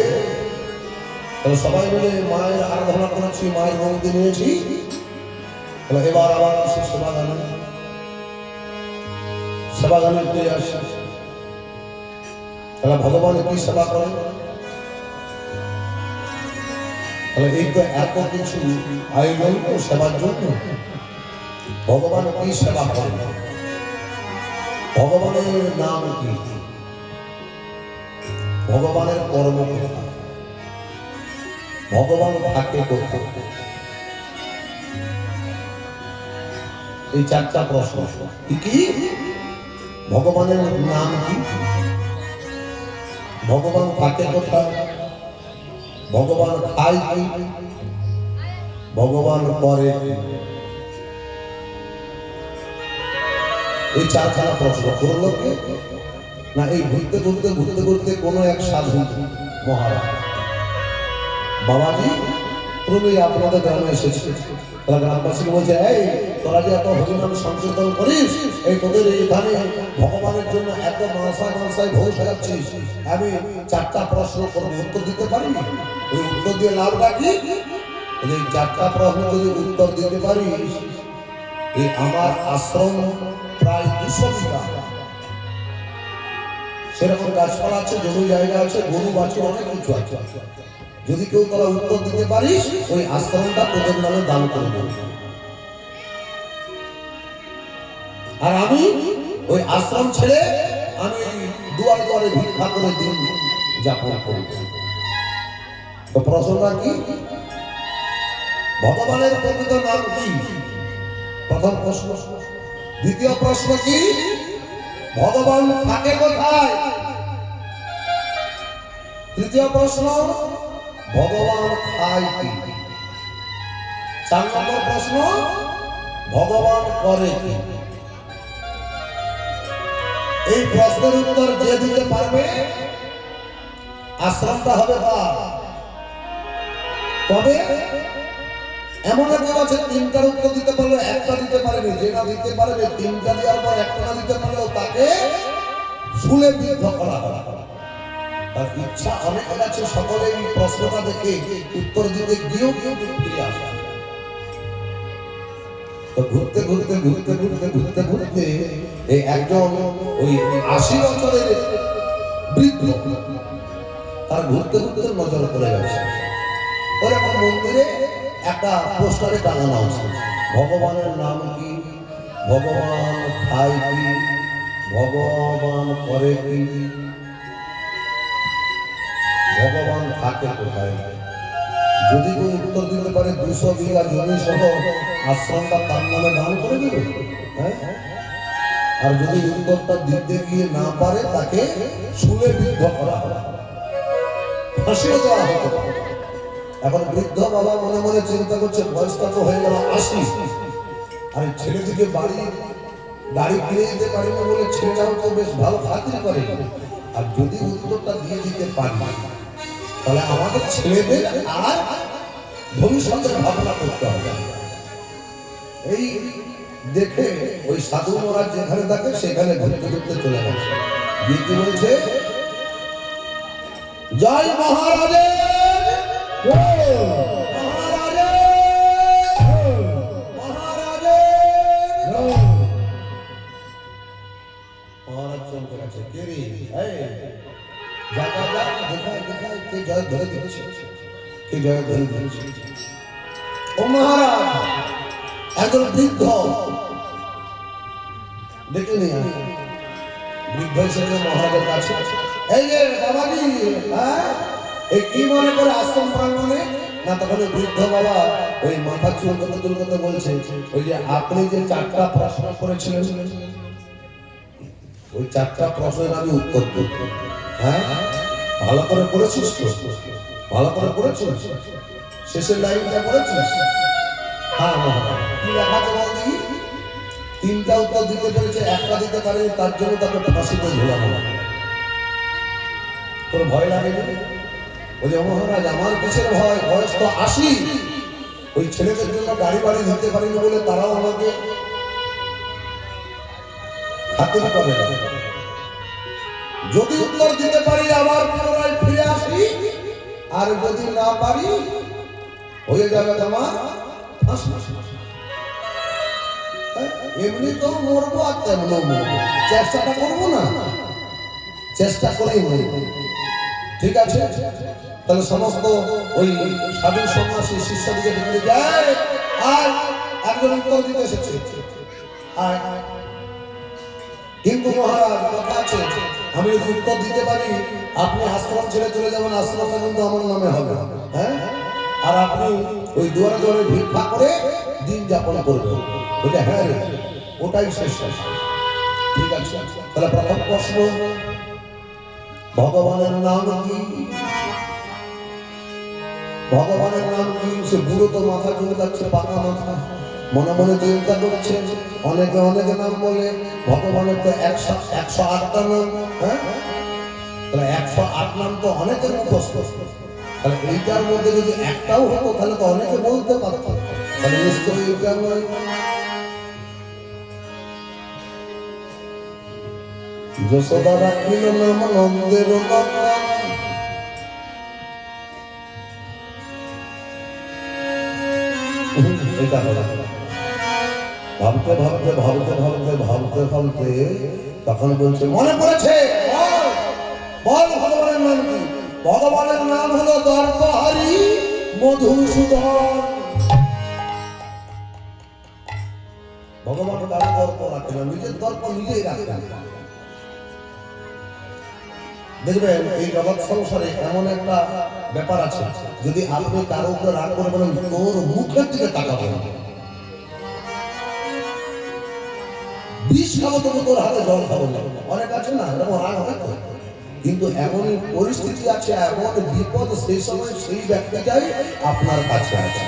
তাহলে সবাই মিলে মায়ের আরাধনা করেছি, মায়ের মন্দির নিয়েছি। তাহলে এবার আবার আসি সেবা গানে, সেবা গানের আসি। তাহলে ভগবান কি সেবা করে? তাহলে এই তো এত কিছু আয়োজন ও সেবার জন্য ভগবান কি সেবা করে? ভগবানের নাম কি? ভগবানের কর্ম কোথায়? ভগবান থাকে কোথায়? এই চারটা প্রশ্ন। কি ভগবানের নাম কি? ভগবান থাকে কোথায়? ভগবান খায় কি? ভগবান করে কি? এই চারখানা প্রশ্ন করলো কে? না এই ঘুরতে ঘুরতে ঘুরতে ঘুরতে কোনো এক সাধু মহারাজ, বাবাজি তুমি আপনাদের গ্রামে এসেছে। তারা গ্রামবাসীকে বলছে, এই তোরা যে এত হরিনাম সংকীর্তন করিস, এই তোদের এখানে ভগবানের জন্য এত মানসায় ভোগ সাজাচ্ছিস, আমি চারটা প্রশ্ন করবো, উত্তর দিতে পারি? ওই উত্তর দিয়ে লাভটা কি? এই চারটা প্রশ্ন যদি উত্তর দিতে পারিস, এই আমার আশ্রম প্রায় 200 বিঘা সেরকম গাছপালা আছে, জমি জায়গা আছে, গরু বাছুর অনেক কিছু আছে। যদি কেউ তোরা উত্তর দিতে পারিস, ওই আশ্রমটা তোদের নামে দান করে দেব। আর আমি ওই আশ্রম ছেড়ে আমি দুয়ারে দুয়ারে ভিক্ষা করে দিন যাপন করব। তো প্রশ্নটা কি? ভগবানের প্রকৃত নাম কি? প্রথম প্রশ্ন। দ্বিতীয় প্রশ্ন কি? ভগবান থাকে কোথায়? তৃতীয় প্রশ্ন, ভগবান খায় কি? 4 নম্বর প্রশ্ন, ভগবান করে কি? এই প্রশ্নের উত্তর যে দিতে পারবে আশ্রমটা হবে তার। তবে এমন কেউ আছে 3টার উত্তর দিতে পারলে 1টা দিতে পারেনি, যে না দিতে পারবে 3টা দেওয়ার পর 1টা না দিতে পারলেও তাকে শুলে বিদ্ধ করা হবে। তার ইচ্ছা অনেক আছে, সকলে এই প্রশ্নটা দেখে উত্তর দিতে গিয়েও ফিরে আসে। তো ঘুরতে ঘুরতে ঘুরতে ঘুরতে ঘুরতে ঘুরতে এই একজন ওই 80 বছরের বৃদ্ধ তার ঘুরতে ঘুরতে নজর পড়ে গেছে। ওরকম মন্দিরে একটা পোস্টারে টাঙানো আছে, ভগবানের নাম কি? ভগবান খায় কি? ভগবান করে কি? ভগবান থাকে কোথায়? যদি কেউ উত্তর দিতে পারে 200 বিঘা জমি সহ আশ্রমটা তার নামে দান করে দেবে। হ্যাঁ, আর যদি উত্তরটা দিতে গিয়ে না পারে তাকে শুলে বিদ্ধ করা হবে, ফাঁসিও দেওয়া হতে পারে। এখন বৃদ্ধ বাবা মনে মনে চিন্তা করছে, বয়সটা তো হয়ে গেল 80, আর ছেলেদিকে গাড়ি কিনে দিতে পারিনি বলে ছেলেটাও তো বেশ ভালো খাতির করে। আর যদি উত্তরটা দিয়ে দিতে পারি তাহলে আমাদের ছেলেদের আর ভবিষ্যতের ভাবনা করতে হবে। এই দেখে ওই সাধু মহারাজ যেখানে থাকে সেখানে ঘুরতে ঘুরতে চলে গেছে। গীতি বলছে, জয় মহারাজের, মহারাজ চলতে গেছে। কে রে? কে জয় ধরে দিচ্ছে? কে জয় ধরে দিচ্ছে? ও মহারাজ, একজন বৃদ্ধ দেখে নিয়ে বৃদ্ধ এসেছে মহারাজের কাছে। এই যে বাবাজি, এই কি মনে করে আশ্রম প্রাঙ্গণে? না, তখন বৃদ্ধ বাবা ওই মাথা চুলকতে বলছে, ওই যে আপনি যে 4টা প্রশ্ন করেছিলেন, ওই 4টা প্রশ্নের আমি উত্তর দেব। হ্যাঁ, ভালো করে পড়েছিস তো? ভালো করে পড়েছিস? শেষের লাইনটা পড়েছিস? হ্যাঁ মহারাজ, কি লেখা আছে বল দেখি? 3টা উত্তর দিতে পেরেছে, 1টা দিতে পারেনি, তার জন্য তাকে ফাঁসিতে ঝোলানো হবে। তোর ভয় লাগে না? বলে, মহারাজ আমার কিসের ভয়? বয়স তো 80, ওই ছেলেদের জন্য গাড়ি বাড়ি দিতে পারিনি বলে তারাও আমাকে খাতির করে না। যদি উত্তর দিতে পারি আবার পুনরায় ফিরে আসি, আর যদি না পারি হয়ে যাবে তোমার ফাঁসি। এমনি তো মরবো আর তেমনও মরবো, চেষ্টাটা করবো না? চেষ্টা করেই মরব। ঠিক আছে? তাহলে সমস্ত ওই সাধু সন্ন্যাসী শিষ্যদিকে ডেকে যায়, আর একজন উত্তর দিতে এসেছে, আর কিন্তু মহারাজ কথা আছে, আমি যদি উত্তর দিতে পারি আপনি আশ্রম ছেড়ে চলে যাবেন, আশ্রমটা কিন্তু আমার নামে হবে, হ্যাঁ, আর আপনি ওই দুয়ারে দুয়ারে ভিক্ষা করে দিন যাপন করবেন। বলে হ্যাঁ রে, ওটাই শেষ। ঠিক আছে, তাহলে প্রথম প্রশ্ন, ভগবানের নাম কি? ভগবানের নাম কি? সে বুড়ো তো মাথা চলে যাচ্ছে, পাকা মাথা, মনে মনে চিন্তা করছে, অনেকে অনেক নাম বলে, ভগবানের তো 108টা নাম, হ্যাঁ, তাহলে 108 নাম তো অনেকের মুখস্থ, তাহলে এইটার মধ্যে যদি একটাও হতো তাহলে তো অনেকে বলতে পারতো, তাহলে নিশ্চয়ই এইটা নয়। যশোদা রাখিল নাম নন্দের নন্দন, এটা হলো ভাবতে ভাবতে ভাবতে ভাবতে ভাবতে ভাবতে তখন বলছে মনে পড়েছে, বল ভগবানের নাম কি? ভগবানের নাম হলো দর্পহারি মধুসূদন। ভগবান কারো দর্প রাখে না, নিজের দর্প নিজেই রাখে। দেখবেন এই জগৎ সংসারে এমন একটা ব্যাপার আছে, যদি আপনি কারো উপরে রাগ করে বলেন তোর মুখের দিকে তাকাবেন, বিষ খাবো তবু তোর হাতে জল খাবো না, অনেক আছে না এরকম রাগ হয় তো, কিন্তু এমনই পরিস্থিতি আছে, এমন বিপদ সেই সময় সেই ব্যক্তিটাই আপনার কাছে আছে,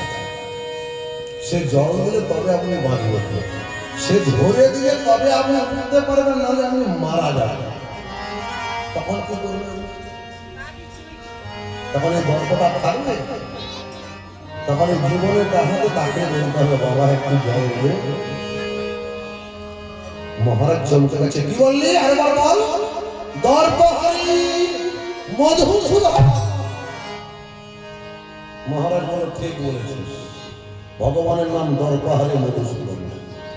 সে জল দিলে তবে আপনি বাঁচবেন, সে ধরে দিলে তবে আপনি উঠতে পারবেন, নাহলে আপনি মারা যাবেন। তখন কি করবেন? তখন এই গল্পটা থাকবে, তখন এই জীবনের দেখাতে তাকে বলতে হবে বাবা একটু জল দে। মহারাজ চমকে গেছে, কি বললি আরেকবার বল? দর্পহারি মধুসূদন। মহারাজ বলে ঠিক বলেছিস, ভগবানের নাম দর্পহারি মধুসূদন।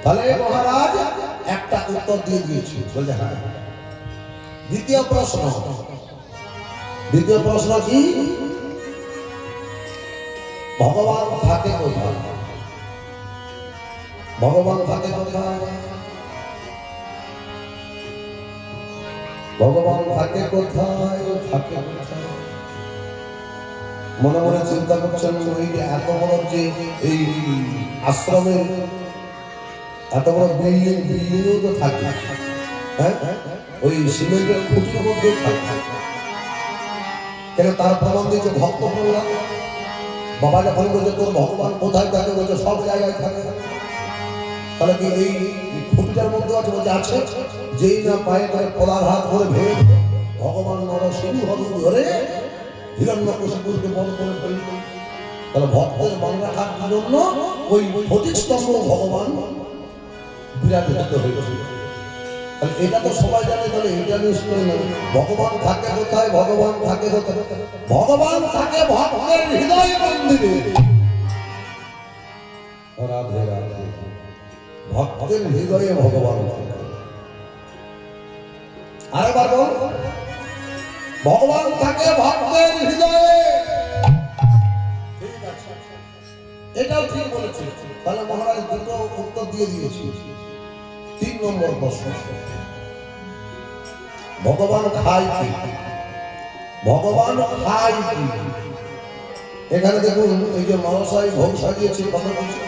তাহলে মহারাজ একটা উত্তর দিয়ে দিয়েছি, বলছে হ্যাঁ। দ্বিতীয় প্রশ্ন, দ্বিতীয় প্রশ্ন কি? ভগবান থাকে কোথায়? ভগবান থাকে কোথায়? ভগবান থাকে কোথায়? থাকে কোথায়? মনে মনে চিন্তা করছেন, ওই যে এত বড় যে এই আশ্রমের এত বড় বিল্ডিংও তো থাকে, হ্যাঁ, ওই সিমেন্টের খুঁটির মধ্যে থাকে, কেন তার প্রমাণ দিয়েছে ভক্ত প্রহ্লাদ। বাবা যখন বলছে তোর ভগবান কোথায় থাকে, বলছে সব জায়গায় থাকে। তাহলে কি এই খুঁটিটার মধ্যে আছে? বলছে আছে। যেই না পায়ে করে পদাঘাত করে ভেঙে ভগবান নরসিংহ ধরে হিরণ্যকশিপুরকে বধ করে ফেলল। তাহলে ভক্তের মন রাখার জন্য ওই ফটিক স্তম্ভ ভগবান বিরাট হতে হয়েছিল। তাহলে এটা তো সবাই জানে, তাহলে এটা নিশ্চয় নয়। ভগবান থাকে কোথায়? ভগবান থাকে কোথায়? ভগবান থাকে ভক্তের হৃদয় মন্দিরে। রাধে রাধে। ভক্তের হৃদয়ে ভগবান থাকে। আরেকবার বল, ভগবান থাকে ভক্তের হৃদয়ে। ঠিক আছে, এটাও ঠিক বলেছি। তাহলে মহারাজ দুটো উত্তর দিয়ে দিয়েছি। 3 নম্বর প্রশ্ন, ভগবান খায় কি? ভগবান খায় কি? এখানে দেখুন এই যে মনসাই ভোগ সাজিয়েছে কত কিছু,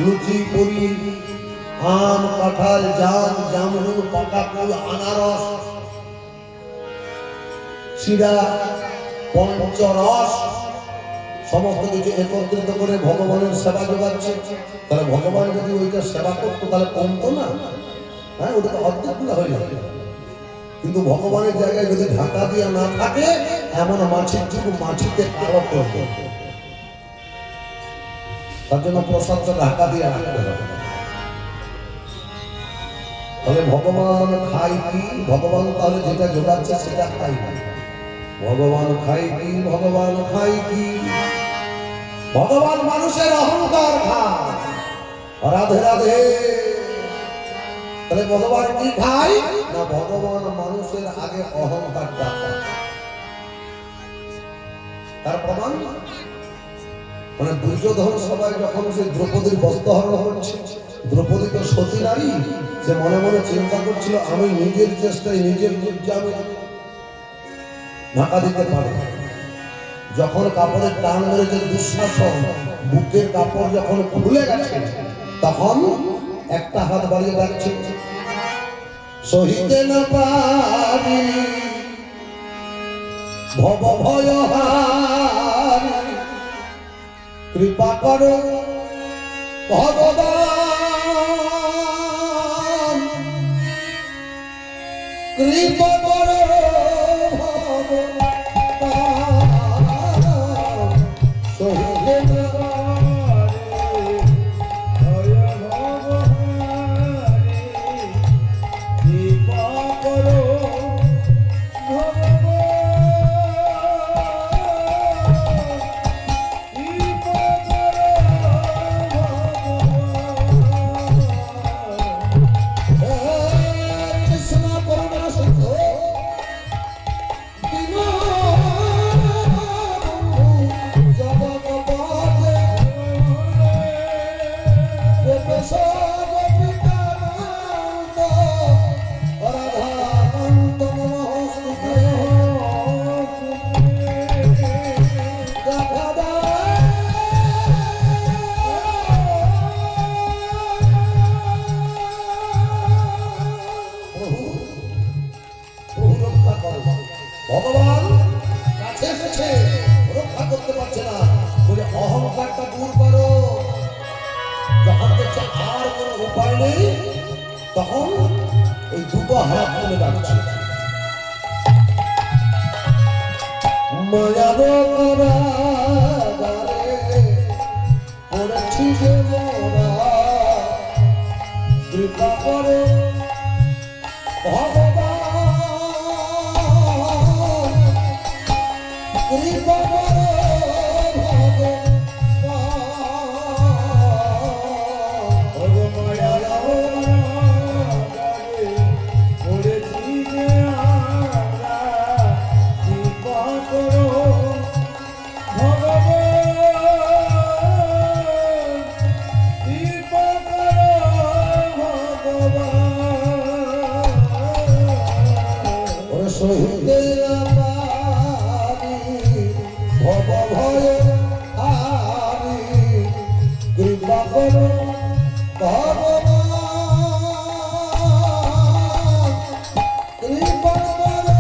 লুচি পুরি, আম কাঁঠাল জাম জামরুল পাকা কুল আনারস শিরা পঞ্চরস সমস্ত কিছু একত্রিত করে ভগবানের সেবা যোগাচ্ছে। তাহলে ভগবান যদি ওইটা সেবা করতো তাহলে কমতো না, হ্যাঁ, ওটা তো অর্ধেকগুলো হয়ে যাবে। কিন্তু ভগবানের জায়গায় যদি ঢাকা দিয়ে না থাকে, এমন মাছির যুগ মাছিতে কালো করবে। তার জন্য প্রসাদটা ঢাকা দিয়ে রাখতে হবে। তাহলে ভগবান খায় কি? ভগবান তাহলে যেটা যোগাচ্ছে সেটা খায় কি? ভগবান খায় কি? ভগবান খায় কি? ভগবান মানুষের অহংকার খায়। রাধে রাধে। তাহলে ভগবান কি খায় না ভগবান মানুষের আগে অহংকার দেখায়। তার প্রমাণ মানে দুর্যোধন সবাই যখন সে দ্রৌপদীর বস্ত্রহরণ করছে, দ্রৌপদী তো সতী নারী, সে মনে মনে চিন্তা করছিল আমি নিজের চেষ্টায় নিজের লজ্জা আমি ঢাকা দিতে পারি। যখন কাপড়ের টান মেরেছে দুঃশাসন, বুকের কাপড় যখন খুলে গেছে তখন একটা হাত বাড়িয়ে ডাকছে সহিতে না পারি ভব ভয় হারি কৃপা করো ভগবান কৃপা করো ভগবান সহিতে না ভগবান কাছে এসেছে, রক্ষা করতে পারছে না বলে অহংকারটা দূর করো। যখন দেখছে আর কোনো উপায় নেই তখন ওই দুটো হাত তুলে ডাকছে মায়ার কারাগারে পড়েছি যে মোরা কৃপা করো ভগবান কৃপা করো সহিতে ভব ভয় হারি কৃপা করো ভগবান কৃপা করো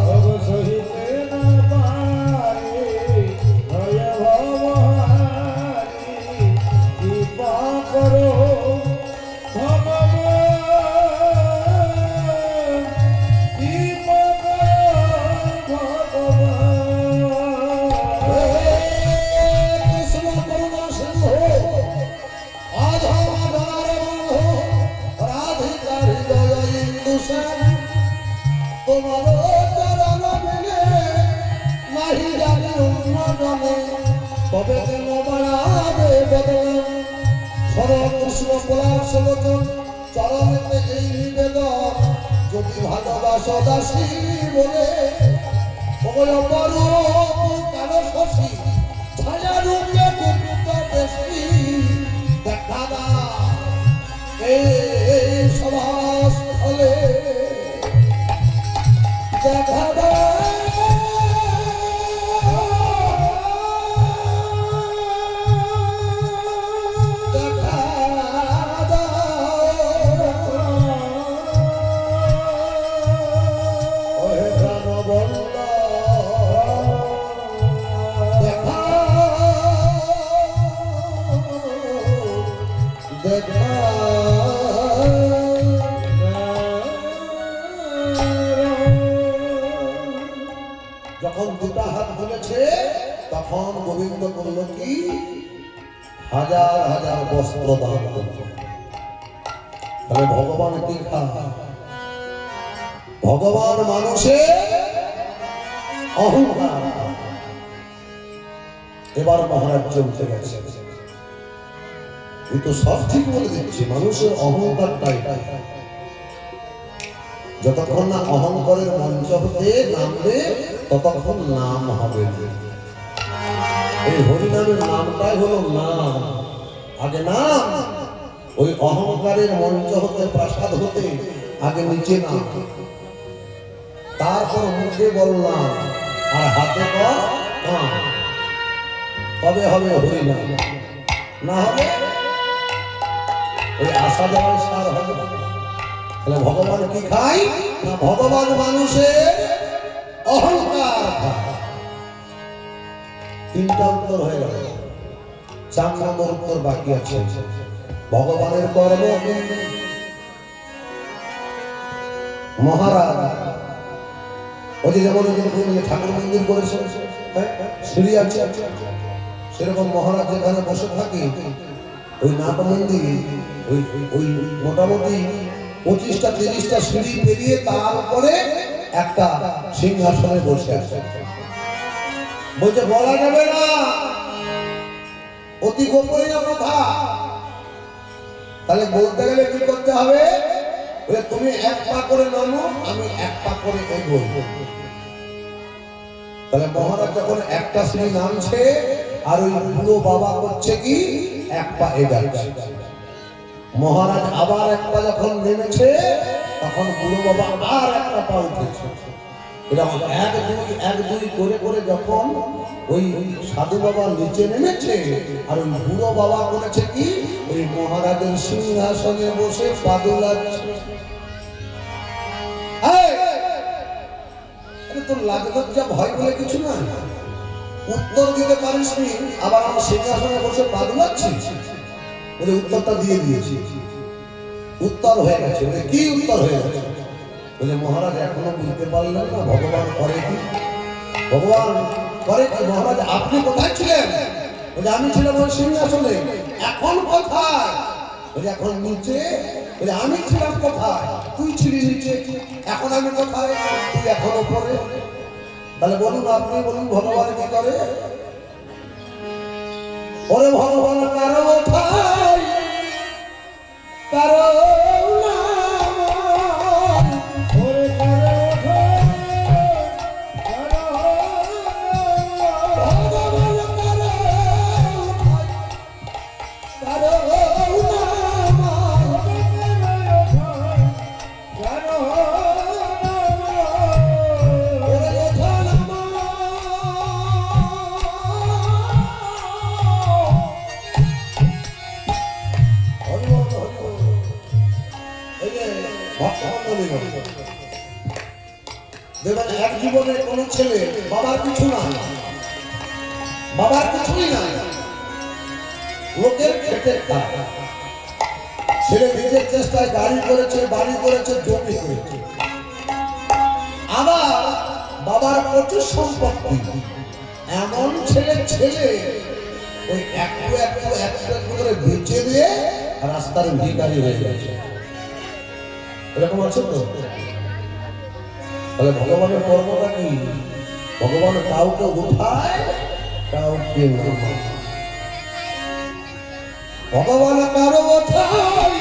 ভগবান সহিতে না পারি ভয় ভব হারি কৃপা করো তবে কেন বাড়াবে বদন শরৎ কৃষ্ণ পলাশ লোচন চরণেতে এই নিবেদন যদি ভালোবাসো দাসী বলে ওগুলো বড় কালো শশী ছায়া রূপে কুকুরটা বেশি দেখা দা এই সভাস্থলে দেখা দা যখন দুটা হাত তুলেছে তখন গোবিন্দ বলল কি হাজার হাজার বস্ত্র দান করবে। তাহলে ভগবান কি খায়? ভগবান মানুষের অহংকার। এবার মহারাজ চলতে গেছে তুই তো সব ঠিক বলে দিচ্ছি, মানুষের অহংকারটাই যতক্ষণ না অহংকারের মঞ্চ হতে নামবে ততক্ষণ নাম হবে না। এই হরিনামের নামটাই হলো নাম, আগে নাম। ওই অহংকারের মঞ্চ হতে প্রাসাদ হতে আগে নিচে নাম, তারপর মুখে বললাম আর হাতে কর নাম, তবে হবে হরিনাম। না হবে ওই আশা দেওয়ার সার হবে না। তাহলে ভগবান কি খায় না, ভগবান মানুষের অহংকার খায়। তিনটা উত্তর হয়ে গেল, 4 নম্বর উত্তর বাকি আছে। ভগবানের কর্ম মহারাজ ওই যে যেমন ঠাকুর মন্দির করেছে, সিঁড়ি আছে, সেরকম মহারাজ যেখানে বসে থাকে ওই নাট মন্দির ওই ওই মোটামুটি 25টা 30টা সিঁড়ি পেরিয়ে তারপরে একটা সিংহাসনে বসে আছে। বলছে বলা যাবে না, অতি গোপনীয় কথা। তাহলে বলতে গেলে কি করতে হবে, তুমি 1 পা করে নামো, আমি 1 পা করে এগোই। তাহলে মহারাজ যখন একটা সিঁড়ি নামছে আর ওই বুড়ো বাবা করছে কি 1 পা এগাচ্ছে। মহারাজ আবার 1 পা যখন নেমেছে তখন বুড়ো বাবা আর 1টা পা উঠেছে। এরকম 1 2 করে করে যখন ওই সাধু বাবা নিচে নেমেছে আর ওই বুড়ো বাবা করেছে কি ওই মহারাজের সিংহাসনে বসে পা দোলাচ্ছে। তোর লাজলজ্জা ভয় বলে কিছু না, উত্তর দিতে পারিস নি, আবার আমার সিংহাসনে বসে পা দোলাচ্ছিস। ওই উত্তরটা দিয়ে দিয়েছি, উত্তর হয়ে গেছে। কি উত্তর হয়ে গেছে? বলে মহারাজ এখনো বুঝতে পারলেন না ভগবান করে কি? ভগবান করে কি? মহারাজ আপনি কোথায় ছিলেন? বলে আমি ছিলাম ওই সিংহাসনে। এখন কোথায়? বলে এখন নিচে। বলে আমি ছিলাম কোথায়? তুই ছিলি নিচে। এখন আমি কোথায়? তুই এখন উপরে। তাহলে বলুন, আপনি বলুন ভগবান কি করে? ওরে ভগবান কারো কোথায় কারো দেখবেন এক জীবনে কোন ছেলে বাবার কিছু না, বাবার কিছুই নাই, লোকের খেটে খায়। ছেলে নিজের চেষ্টায় গাড়ি করেছে, বাড়ি করেছে, জমি করেছে। আবার বাবার প্রচুর সম্পত্তি। এমন ছেলে ওই একটু একটু একটু একটু করে বেঁচে দিয়ে রাস্তার ভিখারি হয়ে গেছে। এরকম আছে তো? তাহলে ভগবানের কর্মটা কি? ভগবান কাউকে উঠায়, কাউকে নামায়। ভগবান কারো উঠায়,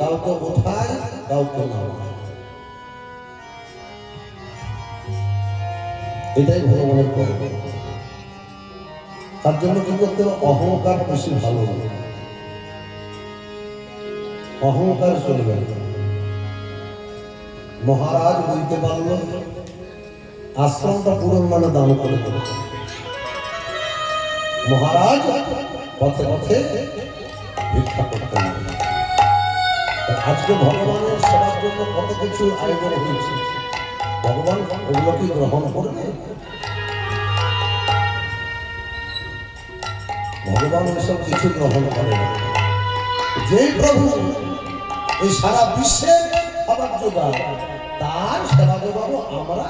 কাউকে ওঠায়, কাউকে নামায়। এটাই ভগবানের কর্ম। তার জন্য কি করতে হবে? অহংকার বেশি ভালো না, অহংকার চলবে না। মহারাজ বলতে পারলো আশ্রমটা পূরণ মানে দান করে দিল। মহারাজ পথে পথে ভিক্ষা করতেন। আজকে ভগবানের সেবার জন্য কত কিছু আয়োজন হয়েছে, ভগবান ওগুলো কি গ্রহণ করবে? ভগবান এসব কিছু গ্রহণ করে না। যেই প্রভু এই সারা বিশ্বে খাবার যোগায়, তার সেবা যোগাবো আমরা?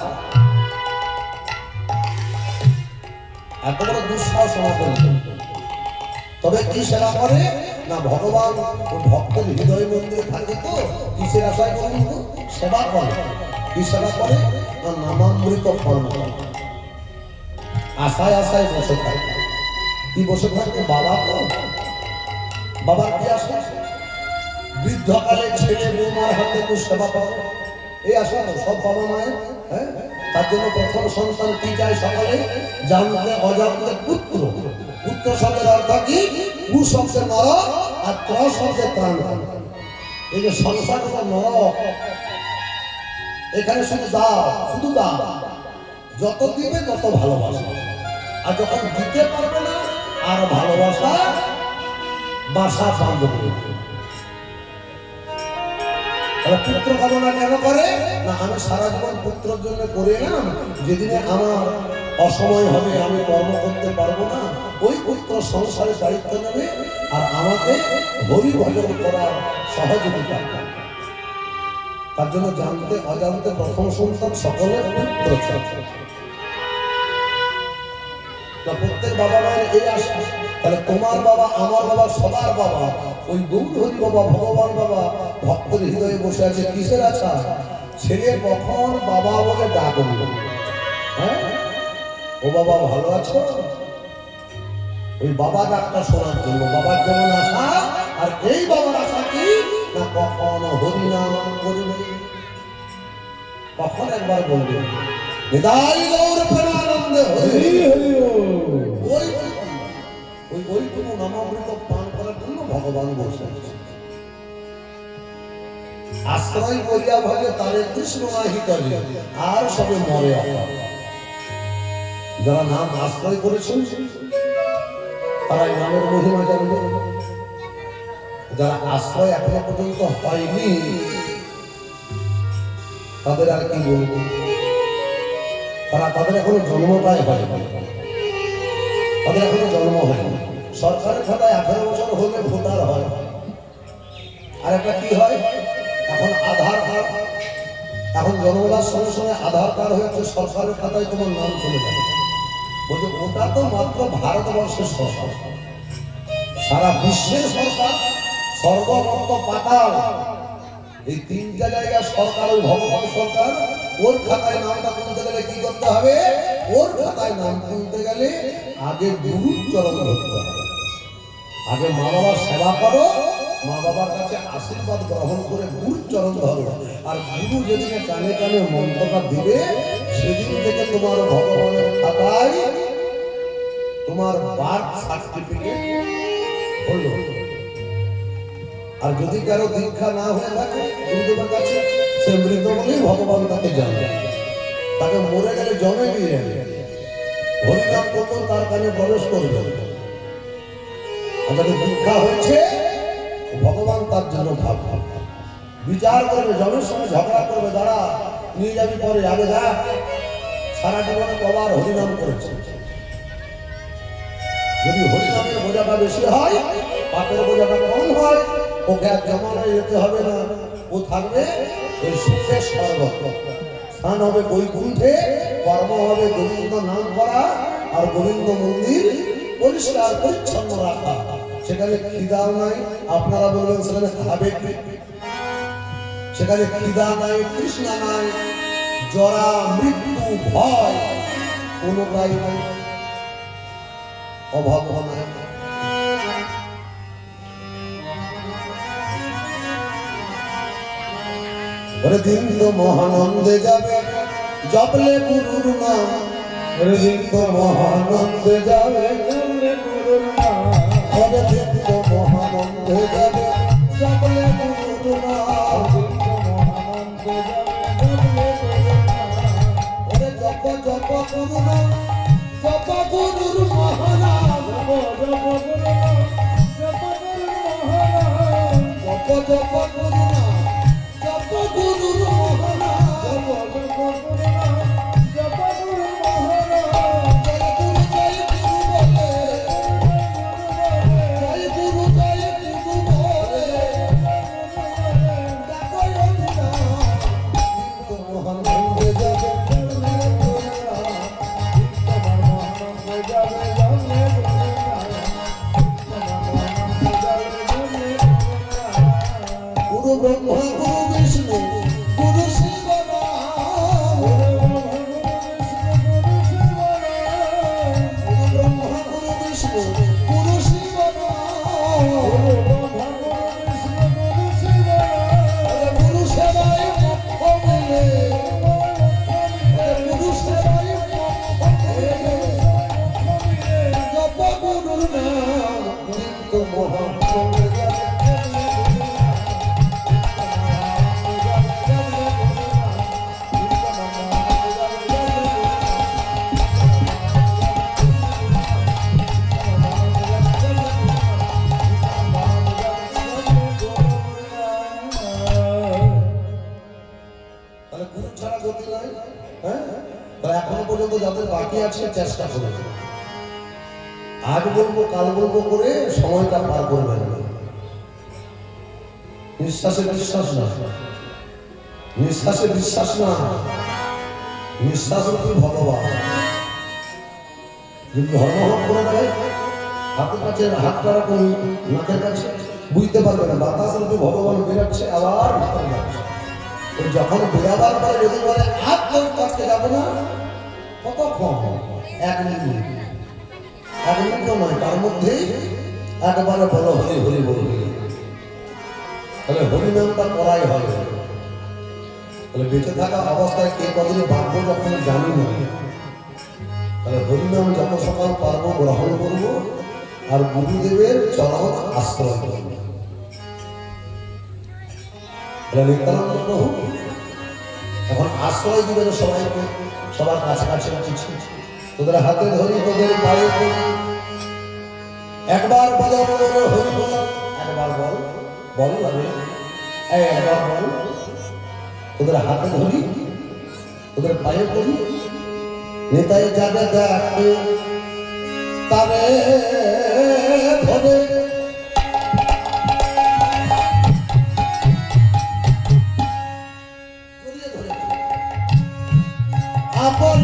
এত বড় দুঃসাহস আমাদের। তবে কি সেবা করে না, ভগবান ভক্তের হৃদয় মন্দিরে থাকে তো কিসের আশায় করেন তো সেবা করে। কি সেবা করে না, নামামৃত পান করে। আশায় আশায় বসে থাকে। কি বসে থাকে? বাবা তো, বাবার কি আশা? বৃদ্ধকালে ছেলে বৌমার হাতে একটু সেবা পাবো, এই আশা তো সব বাবা মায়ের। হ্যাঁ, তার জন্য প্রথম সন্তান কি চায় সকলে? জানতে অজান্তে পুত্র। পুত্র শব্দের অর্থ কি? পু শব্দের নরক আর ত্র শব্দের ত্রাণ। এই যে সংসার নরক, এখানে শুধু দাও, শুধু দাও। যত দিবে তত ভালোবাসা, আর যখন দিতে পারবে না আর ভালোবাসা বাসা বাঁধবে। পুত্র কামনা কেন করে না, আমি সারা জীবন পুত্রের জন্য করে এলাম, যেদিনে আমার অসময় হবে, আমি কর্ম করতে পারবো না, ওই পুত্র সংসারের দায়িত্ব নেবে আর আমাকে হরি ভজন করার সহযোগিতা। তার জন্য জানতে অজান্তে প্রথম সন্তান সকলের পুত্র। প্রত্যেক বাবা মায়ের এই আশা। তাহলে তোমার বাবা, আমার বাবা, সবার বাবা ওই গৌরহরি বাবা, ভগবান বাবা ভক্তের হৃদয়ে বসে আছে। কিসের আশা? ছেলে কখন বাবা বলে ডাকবে। হ্যাঁ, ও বাবা ভালো আছো, ওই বাবা ডাকটা শোনার জন্য। বাবার যেমন আশা, আর এই বাবার আশা কি না, কখন হরিনাম করবে, কখন একবার বলবে নিতাই গৌর প্রেমানন্দে হরি হরি। ওইটুকু নামামৃত পান করার জন্য ভগবান বসে আছে। আশ্রয় করিয়া ভাবে তারে কৃষ্ণ নাহি করে, আর সবে মরে। যারা নাম আশ্রয় করেছেন তারাই নামের মহিমা জানবে। যারা আশ্রয় এখনো পর্যন্ত হয়নি তাদের আর কি বলবো? তাদের এখনো জন্মটাই হয়নি, তাদের এখনো জন্ম হয়নি। সরকারের খাতায় 18 বছর হলে ভোটার হয়। আর একটা কি হয়, এখন আধার কার্ড, এখন জন্মদার সঙ্গে সঙ্গে আধার কার্ড হয়েছে, সরকারের খাতায় তোমার নাম চলে যাবে। বলছে ওটা তো মাত্র ভারতবর্ষের সরকার, সারা বিশ্বের সরকার, সর্বমত পাতাল, এই তিনটা জায়গায় সরকার, ওই ভগবান সরকার। ওর খাতায় নামটা তুলতে গেলে কি করতে হবে? ওর খাতায় নাম তুলতে গেলে আগে গুরুর চরণ ধরতে হবে। আগে মা বাবার সেবা করো, মা বাবার কাছে আশীর্বাদ গ্রহণ করে গুরুর চরণ ধরো। আর গুরু যেদিনে কানে কানে মন্ত্রটা দিবে, সেদিন থেকে তোমার ভগবানের খাতায় তোমার বার্থ সার্টিফিকেট হলো। আর যদি কারো দীক্ষা না হয়ে থাকে গুরুদেবের কাছে, সে মৃত বলেই ভগবান তাকে জানে। তাকে মরে গেলে জমে গিয়ে হরিনাম করলেও তার কানে প্রবেশ করবে। আর যাদের দীক্ষা হয়েছে ভগবান তার জন্য ভাববে, বিচার করবে, জমের সঙ্গে ঝগড়া করবে, দাঁড়া নিয়ে যাবি পরে, আগে যা। সারা জীবনে কবার হরিনাম করেছে। যদি হরিনামের বোঝাটা বেশি হয়, পাপের বোঝাটা কম হয়, ওকে আর জমানায় যেতে হবে না। ও থাকবে ওই সুখের স্বর্গ, স্থান হবে বৈকুণ্ঠে, কর্ম হবে গোবিন্দ নাম করা আর গোবিন্দ মন্দির পরিষ্কার পরিচ্ছন্ন রাখা। সেখানে খিদাও নাই, আপনারা বলবেন সেখানে খাবে কি? সেখানে খিদা নাই, তৃষ্ণা নাই, জরা মৃত্যু ভয় কোনোটাই নাই, অভাব নাই। ওরে দিন তো মহানন্দে যাবে জপলে গুরুর নাম, ওরে দিন তো মহানন্দে যাবে জপলে গুরুর নাম, ওরে দিন তো মহানন্দে যাবে জপলে গুরুর নাম, মহানন্দে যাবে জপলে গুরুর নাম, ওরে জপ জপ গুরু নাম, জপ গুরুর মহানাম, জপ গুরুর নাম, জপ গুরুর মহানাম, জপ জপ গুরু নাম, জপ গুরুর মহানাম, জপ গুরুর নাম, জপ গুরুর মহানাম, জয় গুরু বলে, জয় গুরু বলে, ডাকো অভিনাম, তো মহানন্দে যাবে গুরু ব্রহ্মা গুরু বিষ্ণু গুরু শিব নাম, গুরু ব্রহ্মা গুরু বিষ্ণু গুরু শিব নাম, গুরু সেবায় মোক্ষ মিলে, গুরু সেবায় মোক্ষ মিলে, জপ গুরুর নাম, নিত্য মহানন্দে যাবে তাহলে গুরু ছাড়া গতি নাই। হ্যাঁ, তাহলে এখনো পর্যন্ত যাদের বাকি আছে চেষ্টা করুন, আজ বলবো কাল বলবো করে সময়টা পার করবেন না। নিঃশ্বাসে বিশ্বাস না, নিঃশ্বাসে বিশ্বাস না, নিঃশ্বাস রূপী ভগবান। যদি ধর্ম করে দেয় হাতের কাছে হাতটা রাখুন নাকের কাছে, বুঝতে পারবে না বাতাস রূপী ভগবান বেরাচ্ছে আবার ভিতরে যাচ্ছে। ওই যখন বেরাবার পরে যদি বলে হাত কাটতে যাবে না, কতক্ষণ? 1 মিনিট, 1 মিনিটও নয়, তার মধ্যেই একবারে বলো হরি হরি বলবে। তাহলে হরিনামটা করাই হবে। তাহলে বেঁচে থাকা অবস্থায় কে কতদিন বাঁচবো যখন জানি না, তাহলে হরিনাম যত সকাল পারবো গ্রহণ করব আর গুরুদেবের চরণ আশ্রয় করব। তাহলে নিত্যানন্দ প্রভু এখন আশ্রয় দিবেন সবাইকে, সবার কাছাকাছি কিছু। তোদের হাতে ধরি, তোদের পায়ে ধরি, একবার বলো বলো হরি বল, একবার বল বল লাগে, একবার বল। তোদের হাতে ধরি, তোদের পায়ে পড়ি, নেতায় যাবে দেখবে তারে ধরে, আপন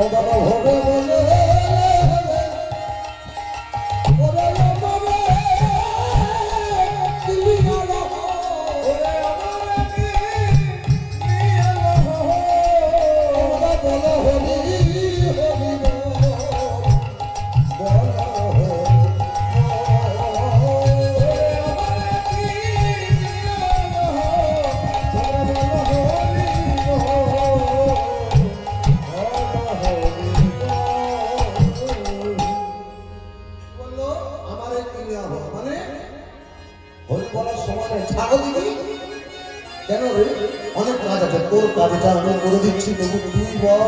মদন হবে বলে ওরে বাবা কিলিয়া রহ ওরে আমার কি নিয়ে লহ ওরা বলে হরি হরি বল হরি বললো আমার এই ক্রিয়া হলো মানে হরি বলার সময় নেই ছাগল দিবি কেন রে অনেক কাজ আছে তোর কাজটা আমি করে দিচ্ছি তবু তুই বল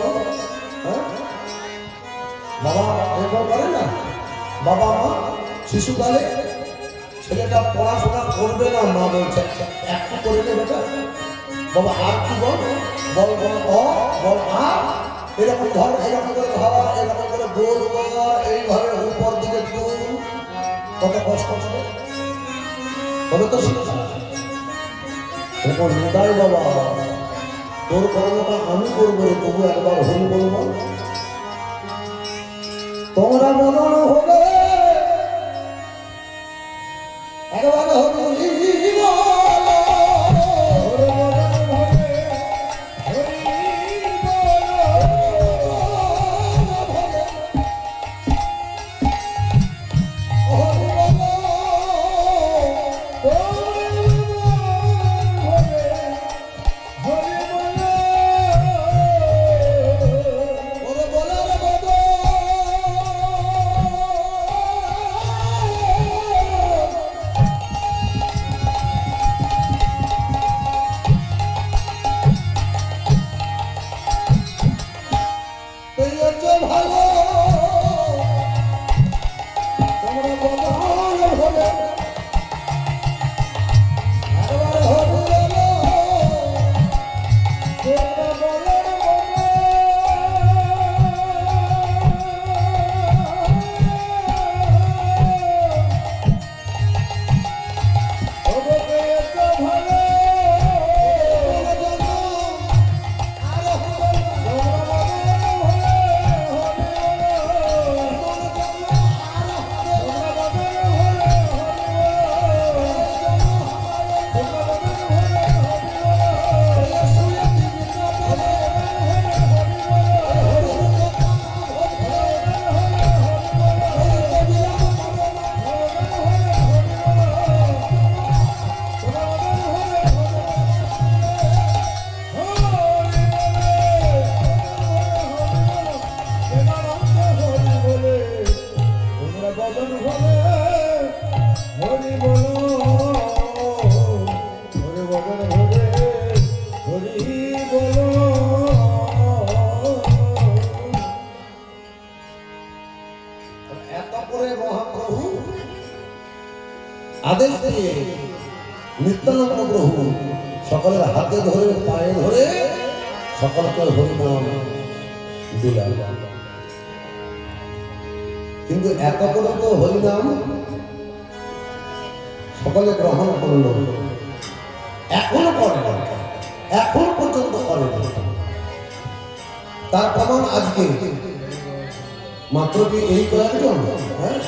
হ্যাঁ বাবা এরকম করে না বাবা মা শিশুকালে ছেলেটা পড়াশোনা করবে না মা বলছে একটু করে নে বেটা বাবা আর কি বল বল বল অ বল আ এরকম ধর এরকম করে ধর এরকম করে গোল কর এইভাবে উপর দিকে তুল কত কষ্ট হবে তবে তো শিক্ষা এরপর নিতাই বাবা তোর কর্মটা আমি করবো রে তবু একবার হরি বলবো তোমরা মনন হবে একবার হরি ভালো তোমরা বলো হবে একবার হরি বলো এত করে মহাপ্রভু আদেশ দিয়ে নিত্যানন্দ প্রভু সকলের হাতে ধরে পায়ে ধরে সকলকে হরিনাম দিলেন কিন্তু এত করে তো হরিনাম সকলে গ্রহণ করল এখনো করে না এখন পর্যন্ত করে না তার প্রমাণ আজকে মাত্র কি এই কয়েকজন হ্যাঁ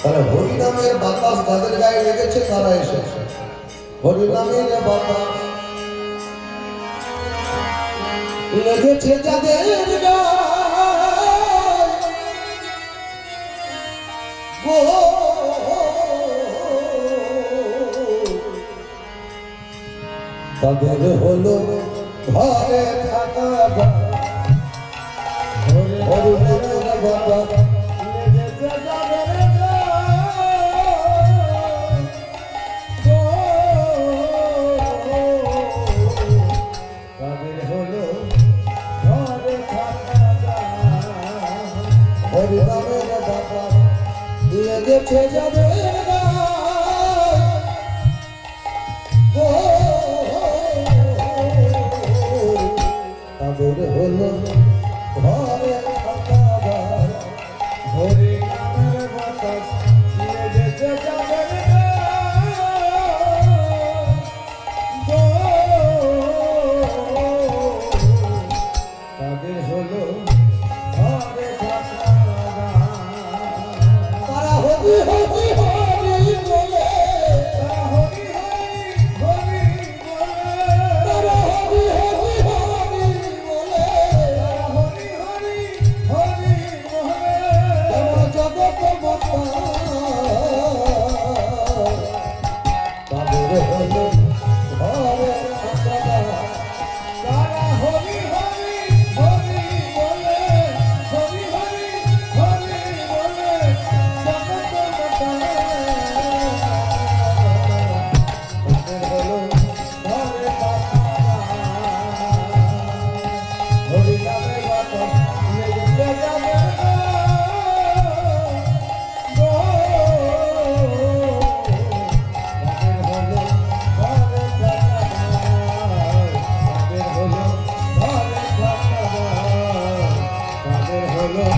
তাহলে হরিনামের বাতাস যাদের গায়ে লেগেছে তারা এসেছে হরিনামের বাতাস লেগেছে যাদের তাদের হলো ঘরে থাকা হরিনামের বাতাস হরিনামের বাতাস লেগেছে যাদের তাদের হলো ঘরে থাকা হরিনামের বাতাস লেগেছে যাদের তাদের হলো হবে